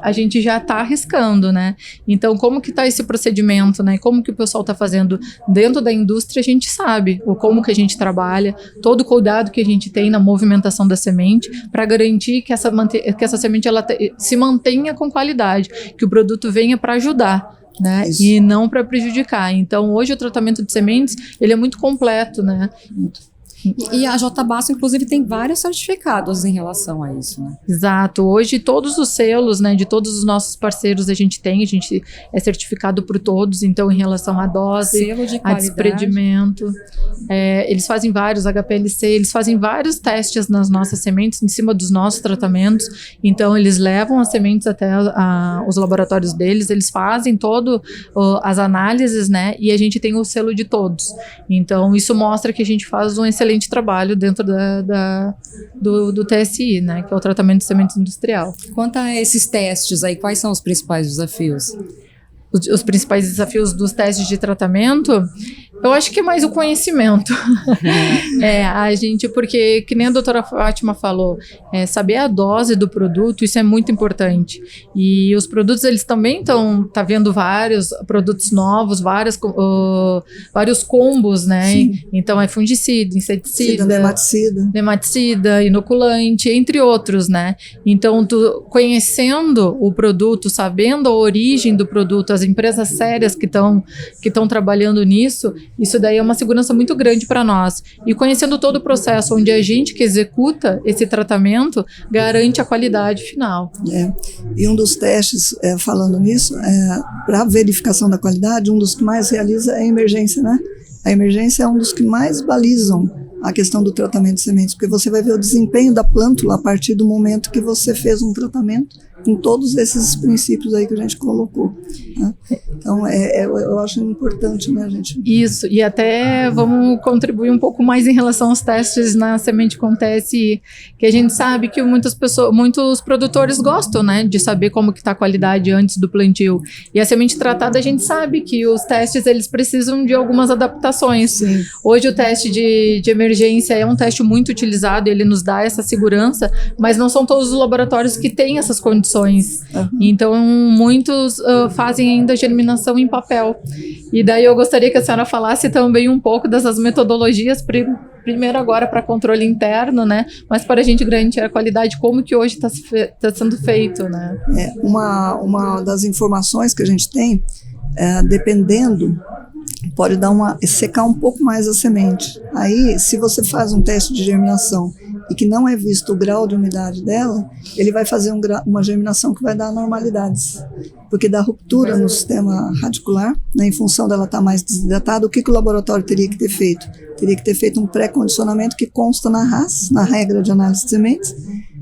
a gente já está arriscando, né? Então, como que está esse procedimento, né? Como que o pessoal está fazendo dentro da indústria, a gente sabe como que a gente trabalha, todo o cuidado que a gente tem na movimentação da semente para garantir que essa semente se mantenha com qualidade, que o produto venha para ajudar, né? E não para prejudicar. Então, hoje o tratamento de sementes, ele é muito completo, né? E a Jbasso, inclusive, tem vários certificados em relação a isso, né? Exato. Hoje, todos os selos, né, de todos os nossos parceiros a gente é certificado por todos, então, em relação à dose, selo de a qualidade, desprendimento. Eles fazem vários HPLC, eles fazem vários testes nas nossas sementes, em cima dos nossos tratamentos. Então, eles levam as sementes até os laboratórios deles, eles fazem todas as análises, né, e a gente tem o selo de todos. Então, isso mostra que a gente faz um excelente trabalho dentro do TSI, né, que é o tratamento de semente industrial. Quanto a esses testes aí, quais são os principais desafios? Os principais desafios dos testes de tratamento Eu acho que é mais o conhecimento. A gente, porque, que nem a doutora Fátima falou, saber a dose do produto, isso é muito importante. E os produtos, eles também tá vendo vários produtos novos, vários combos, né? Sim. Então, é fungicida, inseticida, nematicida, inoculante, entre outros, né? Então, conhecendo o produto, sabendo a origem do produto, as empresas sérias que estão trabalhando nisso, isso daí é uma segurança muito grande para nós. E conhecendo todo o processo, onde a gente que executa esse tratamento garante a qualidade final. E um dos testes, falando nisso, para verificação da qualidade, um dos que mais realiza é a emergência, né? A emergência é um dos que mais balizam a questão do tratamento de sementes, porque você vai ver o desempenho da plântula a partir do momento que você fez um tratamento com todos esses princípios aí que a gente colocou, né? Então, eu acho importante, né, gente? Isso, e até vamos contribuir um pouco mais em relação aos testes na semente com TSI, que a gente sabe que muitos produtores gostam, né, de saber como que está a qualidade antes do plantio. E a semente tratada, a gente sabe que os testes, eles precisam de algumas adaptações. Sim. Hoje o teste de emergência é um teste muito utilizado, ele nos dá essa segurança, mas não são todos os laboratórios que têm essas condições. Então, muitos fazem ainda germinação em papel. E daí eu gostaria que a senhora falasse também um pouco dessas metodologias, primeiro agora para controle interno, né? Mas para a gente garantir a qualidade, como que hoje está sendo feito, né? Uma das informações que a gente tem, dependendo, pode secar um pouco mais a semente. Aí, se você faz um teste de germinação e que não é visto o grau de umidade dela, ele vai fazer uma germinação que vai dar anormalidades, porque dá ruptura no sistema radicular, né, em função dela estar mais desidratada. O que o laboratório teria que ter feito? Teria que ter feito um pré-condicionamento que consta na RAS, na regra de análise de sementes,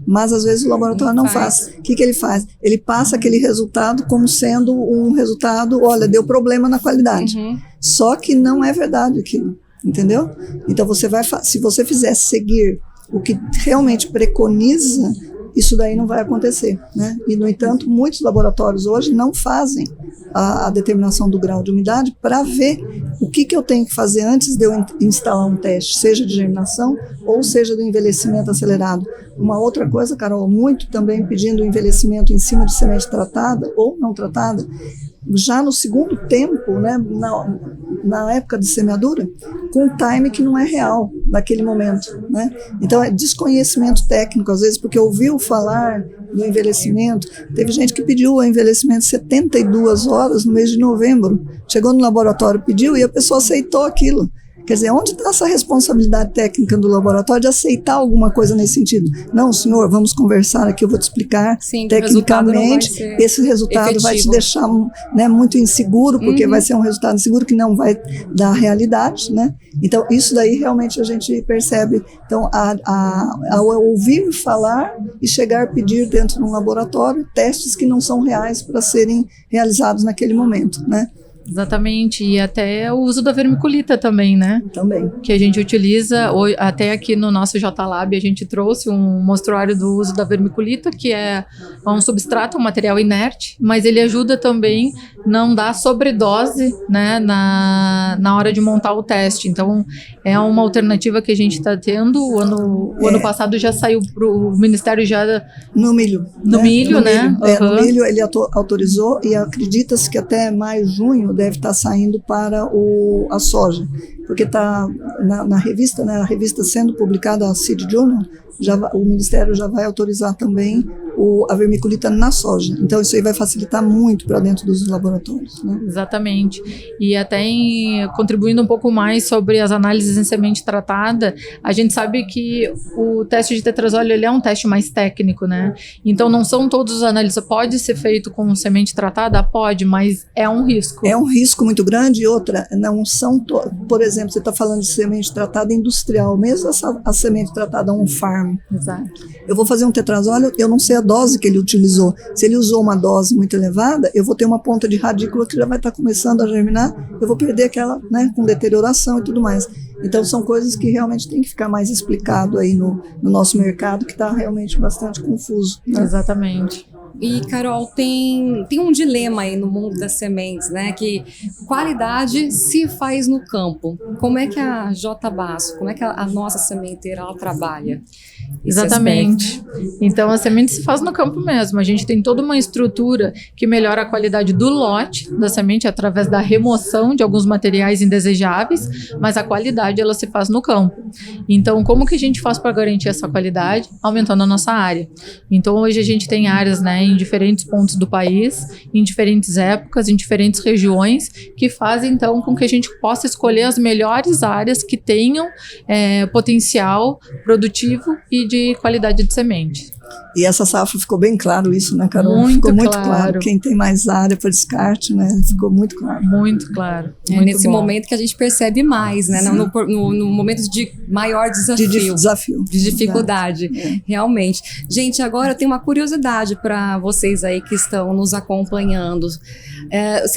mas às vezes o laboratório não faz. O que ele faz? Ele passa aquele resultado como sendo um resultado, olha, deu problema na qualidade. Só que não é verdade aquilo, entendeu? Então se você fizer seguir o que realmente preconiza, isso daí não vai acontecer, né? E, no entanto, muitos laboratórios hoje não fazem a determinação do grau de umidade para ver o que eu tenho que fazer antes de eu instalar um teste, seja de germinação ou seja do envelhecimento acelerado. Uma outra coisa, Carol, muito também pedindo envelhecimento em cima de semente tratada ou não tratada, já no segundo tempo, né, na época de semeadura, com um time que não é real naquele momento, né? Então é desconhecimento técnico, às vezes, porque ouviu falar do envelhecimento. Teve gente que pediu o envelhecimento 72 horas no mês de novembro, chegou no laboratório, pediu e a pessoa aceitou aquilo. Quer dizer, onde está essa responsabilidade técnica do laboratório de aceitar alguma coisa nesse sentido? Não, senhor, vamos conversar aqui, eu vou te explicar. Sim, tecnicamente, esse resultado efetivo. Vai te deixar, né, muito inseguro, porque vai ser um resultado inseguro que não vai dar realidade, né? Então, isso daí realmente a gente percebe. Então, ao ouvir falar e chegar a pedir dentro de um laboratório testes que não são reais para serem realizados naquele momento, né? Exatamente, e até o uso da vermiculita também, né? Também. Que a gente utiliza, até aqui no nosso JLab a gente trouxe um mostruário do uso da vermiculita, que é um substrato, um material inerte, mas ele ajuda também não dar sobredose, né, na hora de montar o teste. Então, é uma alternativa que a gente está tendo. O ano passado já saiu para o Ministério já... No milho. No milho, né? No milho ele autorizou e acredita-se que até maio, junho, deve estar saindo para a soja, porque está na revista, né, a revista sendo publicada, a Seed Journal, o Ministério já vai autorizar também a vermiculita na soja. Então isso aí vai facilitar muito para dentro dos laboratórios, né? Exatamente. E até contribuindo um pouco mais sobre as análises em semente tratada, a gente sabe que o teste de tetrazóleo ele é um teste mais técnico, né? Então não são todos os análises. Pode ser feito com semente tratada? Pode, mas é um risco. É um risco muito grande. E outra, não são... Por exemplo, você está falando de semente tratada industrial, mesmo a semente tratada on-farm. Exato. Eu vou fazer um tetrazóleo, eu não sei a dose que ele utilizou. Se ele usou uma dose muito elevada, eu vou ter uma ponta de radícula que já vai estar começando a germinar, eu vou perder aquela, né, com deterioração e tudo mais. Então são coisas que realmente tem que ficar mais explicado aí no nosso mercado, que está realmente bastante confuso, né? Exatamente. E, Carol, tem um dilema aí no mundo das sementes, né? Que qualidade se faz no campo. Como é que a J. Basso, como é que a nossa sementeira, ela trabalha? Exatamente. Então, a semente se faz no campo mesmo. A gente tem toda uma estrutura que melhora a qualidade do lote da semente através da remoção de alguns materiais indesejáveis, mas a qualidade ela se faz no campo. Então, como que a gente faz para garantir essa qualidade? Aumentando a nossa área. Então, hoje a gente tem áreas, né, em diferentes pontos do país, em diferentes épocas, em diferentes regiões, que fazem, então, com que a gente possa escolher as melhores áreas que tenham potencial produtivo e de qualidade de semente. E essa safra ficou bem claro isso, né, Carol? Ficou muito claro. Quem tem mais área para descarte, né? Ficou muito claro. Muito claro. É nesse momento que a gente percebe mais, né? No momento de maior desafio. De dificuldade, realmente. Gente, agora eu tenho uma curiosidade para vocês aí que estão nos acompanhando.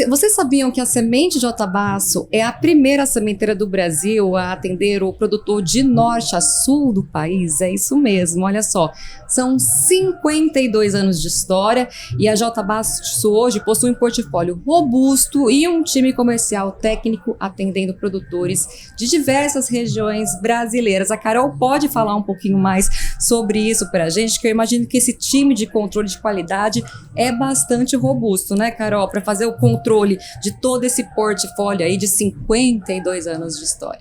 Vocês sabiam que a Semente J. Basso é a primeira sementeira do Brasil a atender o produtor de norte a sul do país? É isso mesmo, olha só. São 52 anos de história e a J. Basso hoje possui um portfólio robusto e um time comercial técnico atendendo produtores de diversas regiões brasileiras. A Carol pode falar um pouquinho mais sobre isso para a gente, que eu imagino que esse time de controle de qualidade é bastante robusto, né, Carol? Para fazer o controle de todo esse portfólio aí de 52 anos de história.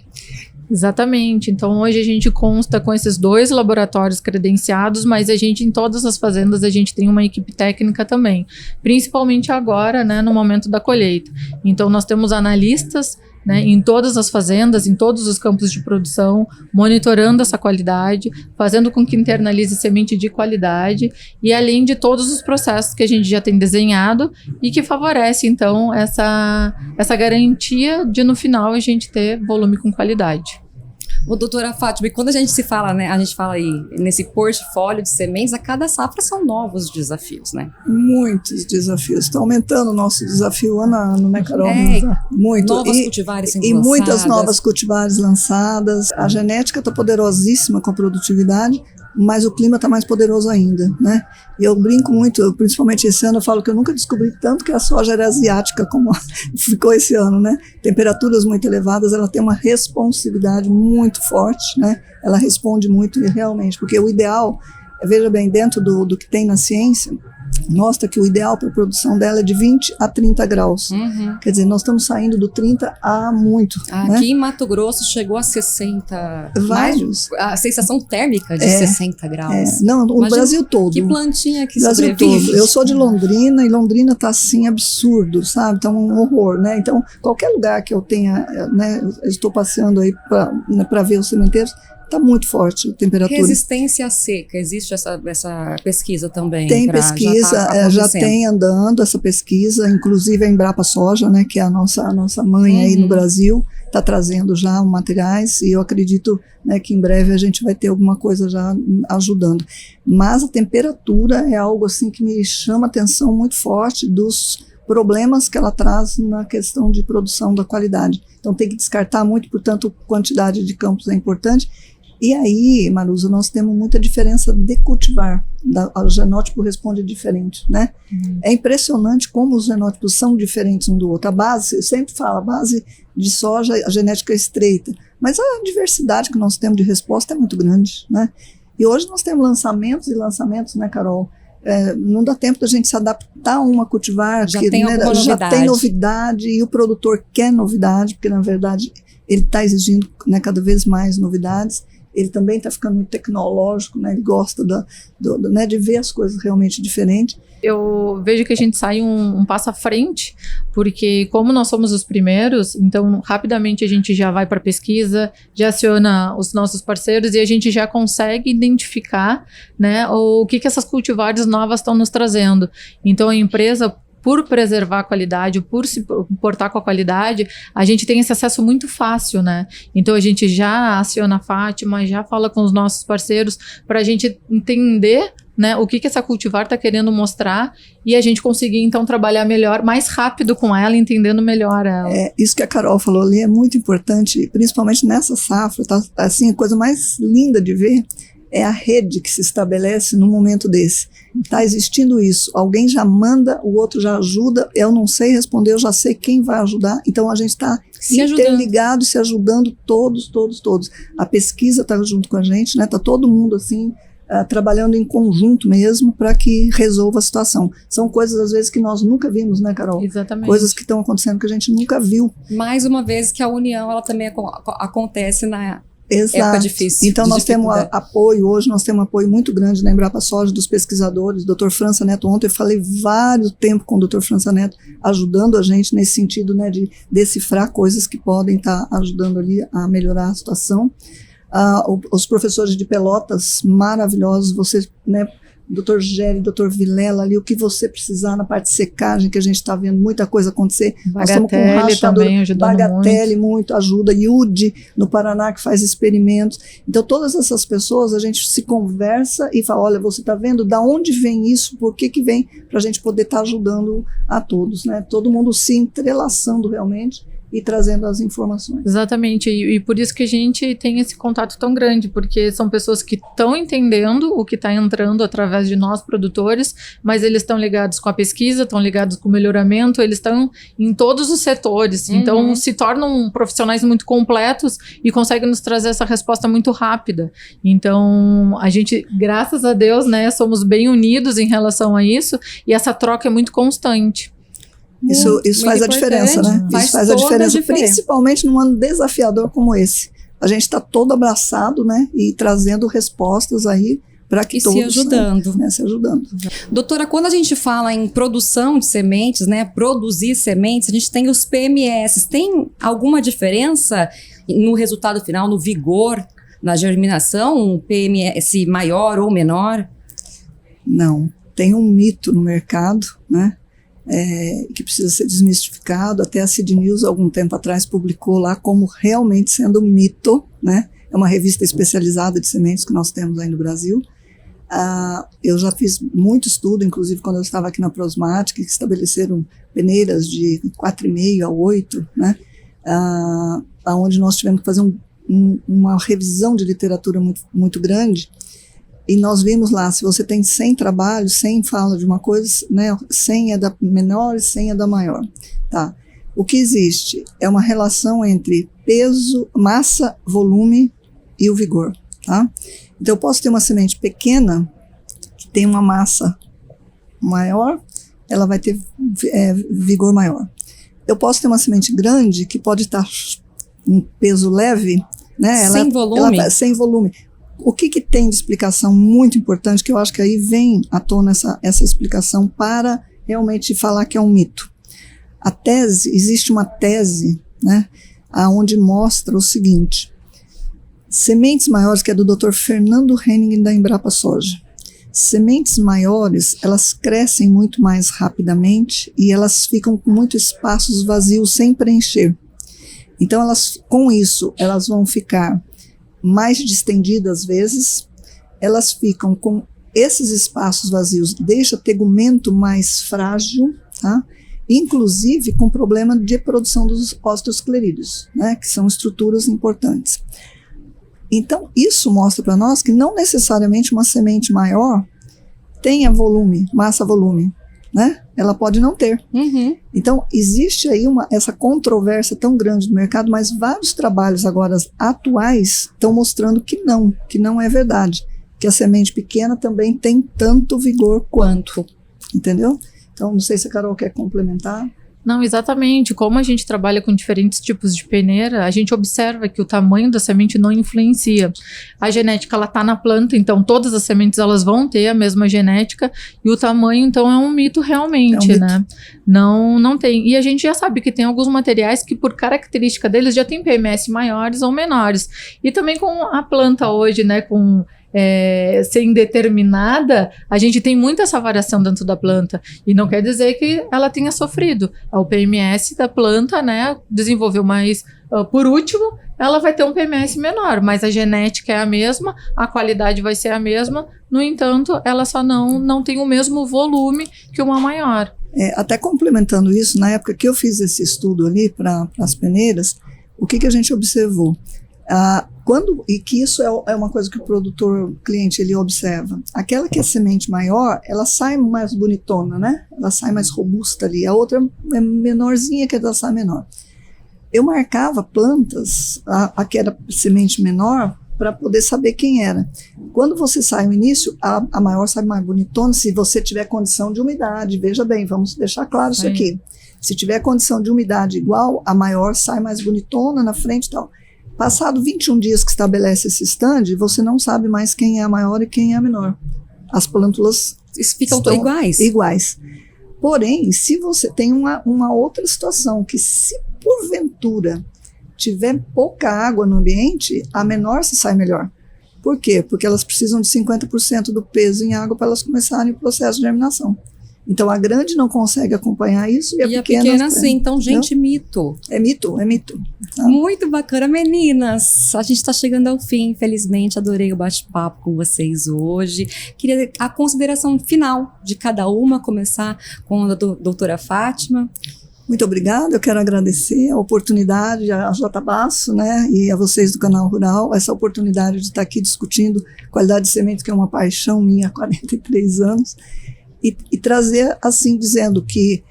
Exatamente. Então, hoje a gente consta com esses 2 laboratórios credenciados, mas a gente, em todas as fazendas, a gente tem uma equipe técnica também, principalmente agora, né, no momento da colheita. Então, nós temos analistas, né, em todas as fazendas, em todos os campos de produção, monitorando essa qualidade, fazendo com que internalize semente de qualidade e além de todos os processos que a gente já tem desenhado e que favorece, então, essa garantia de, no final, a gente ter volume com qualidade. Ô, doutora Fátima, quando a gente fala aí nesse portfólio de sementes, a cada safra são novos desafios, né? Muitos desafios. Está aumentando o nosso desafio ano a ano, né, Carol? Muito. Novas cultivares sendo lançadas. E muitas novas cultivares lançadas. A genética está poderosíssima com a produtividade, mas o clima está mais poderoso ainda, né? E eu brinco muito, principalmente esse ano, eu falo que eu nunca descobri tanto que a soja era asiática como ficou esse ano, né? Temperaturas muito elevadas, ela tem uma responsividade muito forte, né? Ela responde muito realmente, porque o ideal, veja bem, dentro do que tem na ciência, mostra que o ideal para a produção dela é de 20 a 30 graus. Quer dizer, nós estamos saindo do 30 a muito. Aqui, né? Em Mato Grosso chegou a 60. Vários. A sensação térmica de 60 graus. Não, o Brasil todo. Que plantinha que Brasil sobrevive. todo. Eu sou de Londrina e Londrina está assim absurdo, sabe? Então um horror, né? Então qualquer lugar que eu tenha, né? Eu estou passeando aí para ver os cemitérios. Está muito forte a temperatura. Resistência à seca, existe essa pesquisa também? Tem pesquisa, já tem andando essa pesquisa, inclusive a Embrapa Soja, né, que é a nossa mãe aí no Brasil, está trazendo já materiais e eu acredito, né, que em breve a gente vai ter alguma coisa já ajudando. Mas a temperatura é algo assim que me chama a atenção muito forte dos problemas que ela traz na questão de produção da qualidade. Então tem que descartar muito, portanto, quantidade de campos é importante. E aí, Maruza, nós temos muita diferença de cultivar. O genótipo responde diferente, né? É impressionante como os genótipos são diferentes um do outro. A base, eu sempre falo, a base de soja, a genética é estreita. Mas a diversidade que nós temos de resposta é muito grande, né? E hoje nós temos lançamentos e lançamentos, né, Carol? Não dá tempo da gente se adaptar a uma cultivar. Já tem novidade e o produtor quer novidade, porque, na verdade, ele está exigindo, né, cada vez mais novidades. Ele também está ficando muito tecnológico, né? Ele gosta né, de ver as coisas realmente diferentes. Eu vejo que a gente sai um passo à frente, porque como nós somos os primeiros, então rapidamente a gente já vai para pesquisa, já aciona os nossos parceiros e a gente já consegue identificar, né, o que essas cultivares novas estão nos trazendo. Então a empresa, por preservar a qualidade, por se importar com a qualidade, a gente tem esse acesso muito fácil, né? Então a gente já aciona a Fátima, já fala com os nossos parceiros para a gente entender, né, o que essa cultivar está querendo mostrar e a gente conseguir então trabalhar melhor, mais rápido com ela, entendendo melhor ela. Isso que a Carol falou ali é muito importante, principalmente nessa safra, tá? Assim, a coisa mais linda de ver é a rede que se estabelece num momento desse. Está existindo isso, alguém já manda, o outro já ajuda, eu não sei responder, eu já sei quem vai ajudar, então a gente está interligado, se ajudando todos. A pesquisa está junto com a gente, né? Está todo mundo assim, trabalhando em conjunto mesmo para que resolva a situação. São coisas às vezes que nós nunca vimos, né, Carol? Exatamente. Coisas que estão acontecendo que a gente nunca viu. Mais uma vez que a união, ela também acontece na Exato. época difícil. Então nós temos apoio, hoje nós temos um apoio muito grande na Embrapa Soja, dos pesquisadores, Dr. França Neto. Ontem eu falei vários tempo com o Dr. França Neto, ajudando a gente nesse sentido, né, de decifrar coisas que podem estar ajudando ali a melhorar a situação. Os professores de Pelotas, maravilhosos, você, né, Dr. Géry, Dr. Vilela, ali, o que você precisar na parte de secagem, que a gente está vendo muita coisa acontecer. Bagatelle também ajudando Bagatelle muito ajuda, Yudi no Paraná que faz experimentos. Então todas essas pessoas a gente se conversa e fala, olha, você está vendo da onde vem isso, por que vem, para a gente poder estar ajudando a todos, né? Todo mundo se entrelaçando realmente e trazendo as informações. Exatamente, e por isso que a gente tem esse contato tão grande, porque são pessoas que estão entendendo o que está entrando através de nós, produtores, mas eles estão ligados com a pesquisa, estão ligados com o melhoramento, eles estão em todos os setores, então se tornam profissionais muito completos e conseguem nos trazer essa resposta muito rápida. Então, a gente, graças a Deus, né, somos bem unidos em relação a isso, e essa troca é muito constante. Isso faz a diferença, né? Isso faz a diferença, principalmente num ano desafiador como esse. A gente está todo abraçado, né? E trazendo respostas aí para que todos... se ajudando. Né, se ajudando. Doutora, quando a gente fala em produção de sementes, né? Produzir sementes, a gente tem os PMS. Tem alguma diferença no resultado final, no vigor, na germinação? Um PMS maior ou menor? Não. Tem um mito no mercado, né? Que precisa ser desmistificado. Até a Seed News, algum tempo atrás, publicou lá como realmente sendo um mito, né? É uma revista especializada de sementes que nós temos aí no Brasil. Eu já fiz muito estudo, inclusive quando eu estava aqui na Prosmatic, que estabeleceram peneiras de 4,5 a 8, né? Onde nós tivemos que fazer uma revisão de literatura muito, muito grande. E nós vimos lá, se você tem 100 trabalhos, 100 fala de uma coisa, né, 100 é da menor e 100 é da maior. Tá. O que existe é uma relação entre peso, massa, volume e o vigor. Tá? Então eu posso ter uma semente pequena, que tem uma massa maior, ela vai ter vigor maior. Eu posso ter uma semente grande, que pode estar um peso leve, né, sem volume. Sem volume. O que tem de explicação muito importante, que eu acho que aí vem à tona essa explicação para realmente falar que é um mito. Existe uma tese, né, onde mostra o seguinte: sementes maiores, que é do Dr. Fernando Henning da Embrapa Soja, sementes maiores, elas crescem muito mais rapidamente e elas ficam com muitos espaços vazios sem preencher. Então, com isso, elas vão ficar mais distendidas às vezes, elas ficam com esses espaços vazios, deixa tegumento mais frágil, tá? Inclusive com problema de produção dos osteosclerídeos, né? Que são estruturas importantes. Então, isso mostra para nós que não necessariamente uma semente maior tenha volume, massa-volume, né? Ela pode não ter. Então, existe aí essa controvérsia tão grande no mercado, mas vários trabalhos agora atuais estão mostrando que não é verdade, que a semente pequena também tem tanto vigor quanto, entendeu? Então, não sei se a Carol quer complementar. Não, exatamente. Como a gente trabalha com diferentes tipos de peneira, a gente observa que o tamanho da semente não influencia. A genética, ela está na planta, então todas as sementes elas vão ter a mesma genética, e o tamanho, então, é um mito realmente, né? Não tem. E a gente já sabe que tem alguns materiais que, por característica deles, já tem PMS maiores ou menores. E também com a planta hoje, né, ser indeterminada, a gente tem muito essa variação dentro da planta, e não quer dizer que ela tenha sofrido. O PMS da planta, né, desenvolveu mais, por último, ela vai ter um PMS menor, mas a genética é a mesma, a qualidade vai ser a mesma, no entanto, ela só não tem o mesmo volume que uma maior. Até complementando isso, na época que eu fiz esse estudo ali para as peneiras, o que a gente observou? E que isso é uma coisa que o produtor, cliente, ele observa. Aquela que é semente maior, ela sai mais bonitona, né? Ela sai mais robusta ali. A outra é menorzinha, que ela sai menor. Eu marcava plantas, a que era semente menor, para poder saber quem era. Quando você sai no início, a maior sai mais bonitona, se você tiver condição de umidade. Veja bem, vamos deixar claro isso aqui. Se tiver condição de umidade igual, a maior sai mais bonitona na frente e tal. Passado 21 dias que estabelece esse stand, você não sabe mais quem é a maior e quem é a menor. As plântulas ficam iguais. Iguais. Porém, se você tem uma outra situação, que se porventura tiver pouca água no ambiente, a menor se sai melhor. Por quê? Porque elas precisam de 50% do peso em água para elas começarem o processo de germinação. Então, a grande não consegue acompanhar isso e a pequena sim. Então, gente, mito. É mito. Tá? Muito bacana, meninas. A gente está chegando ao fim, infelizmente. Adorei o bate-papo com vocês hoje. Queria a consideração final de cada uma, começar com a doutora Fátima. Muito obrigada, eu quero agradecer a oportunidade, a Jatabasso, né, e a vocês do Canal Rural, essa oportunidade de estar aqui discutindo qualidade de semente, que é uma paixão minha há 43 anos. E trazer, assim, dizendo que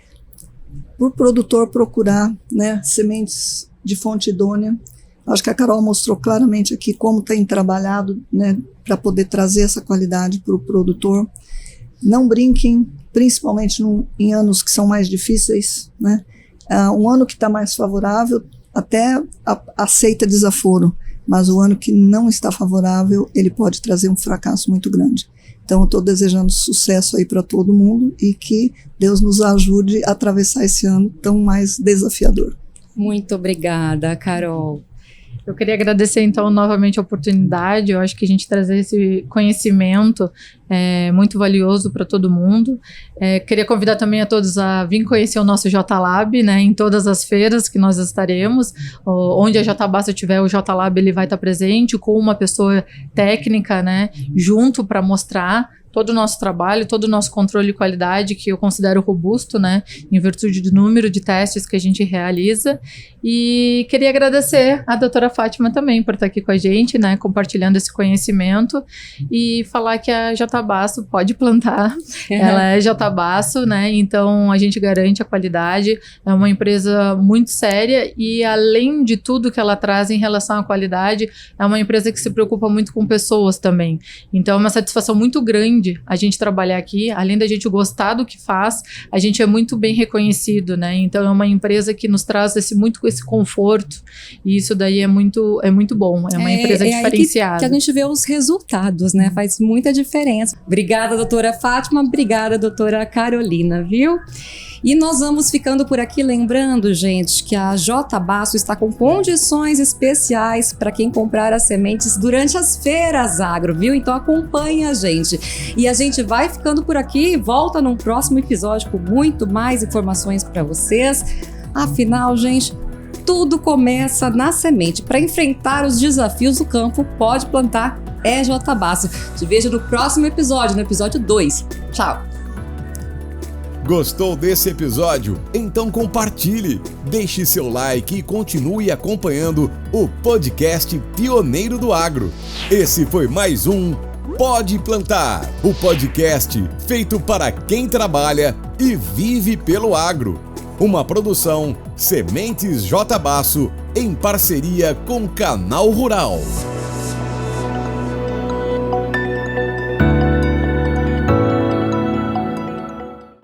por produtor procurar, né, sementes de fonte idônea, acho que a Carol mostrou claramente aqui como tem trabalhado, né, para poder trazer essa qualidade para o produtor. Não brinquem, principalmente em anos que são mais difíceis, né? Um ano que está mais favorável até aceita desaforo, mas o ano que não está favorável, ele pode trazer um fracasso muito grande. Então, eu estou desejando sucesso aí para todo mundo e que Deus nos ajude a atravessar esse ano tão mais desafiador. Muito obrigada, Carol. Eu queria agradecer, então, novamente a oportunidade. Eu acho que a gente trazer esse conhecimento é muito valioso para todo mundo. Queria convidar também a todos a vir conhecer o nosso JLab, né, em todas as feiras que nós estaremos. Onde a Jatabasso tiver, o JLab ele vai estar presente com uma pessoa técnica, né, junto para mostrar todo o nosso trabalho, todo o nosso controle de qualidade, que eu considero robusto, né, em virtude do número de testes que a gente realiza. E queria agradecer a doutora Fátima também por estar aqui com a gente, né, compartilhando esse conhecimento, e falar que a Jatabasso pode plantar. Ela é Jatabasso, né, então a gente garante a qualidade. É uma empresa muito séria e, além de tudo que ela traz em relação à qualidade, é uma empresa que se preocupa muito com pessoas também. Então é uma satisfação muito grande a gente trabalhar aqui. Além da gente gostar do que faz, a gente é muito bem reconhecido, né? Então é uma empresa que nos traz esse conforto, e isso daí é muito bom. É uma empresa diferenciada. Aí que a gente vê os resultados, né? Faz muita diferença. Obrigada, doutora Fátima. Obrigada, doutora Carolina, viu? E nós vamos ficando por aqui, lembrando, gente, que a Jatabasso está com condições especiais para quem comprar as sementes durante as feiras agro, viu? Então acompanhe a gente. E a gente vai ficando por aqui, volta num próximo episódio com muito mais informações para vocês. Afinal, gente, tudo começa na semente. Para enfrentar os desafios do campo, pode plantar é Jatabasso. Te vejo no próximo episódio, no episódio 2. Tchau! Gostou desse episódio? Então compartilhe, deixe seu like e continue acompanhando o podcast Pioneiro do Agro. Esse foi mais um Pode Plantar, o podcast feito para quem trabalha e vive pelo agro. Uma produção Sementes Jatabasso em parceria com Canal Rural.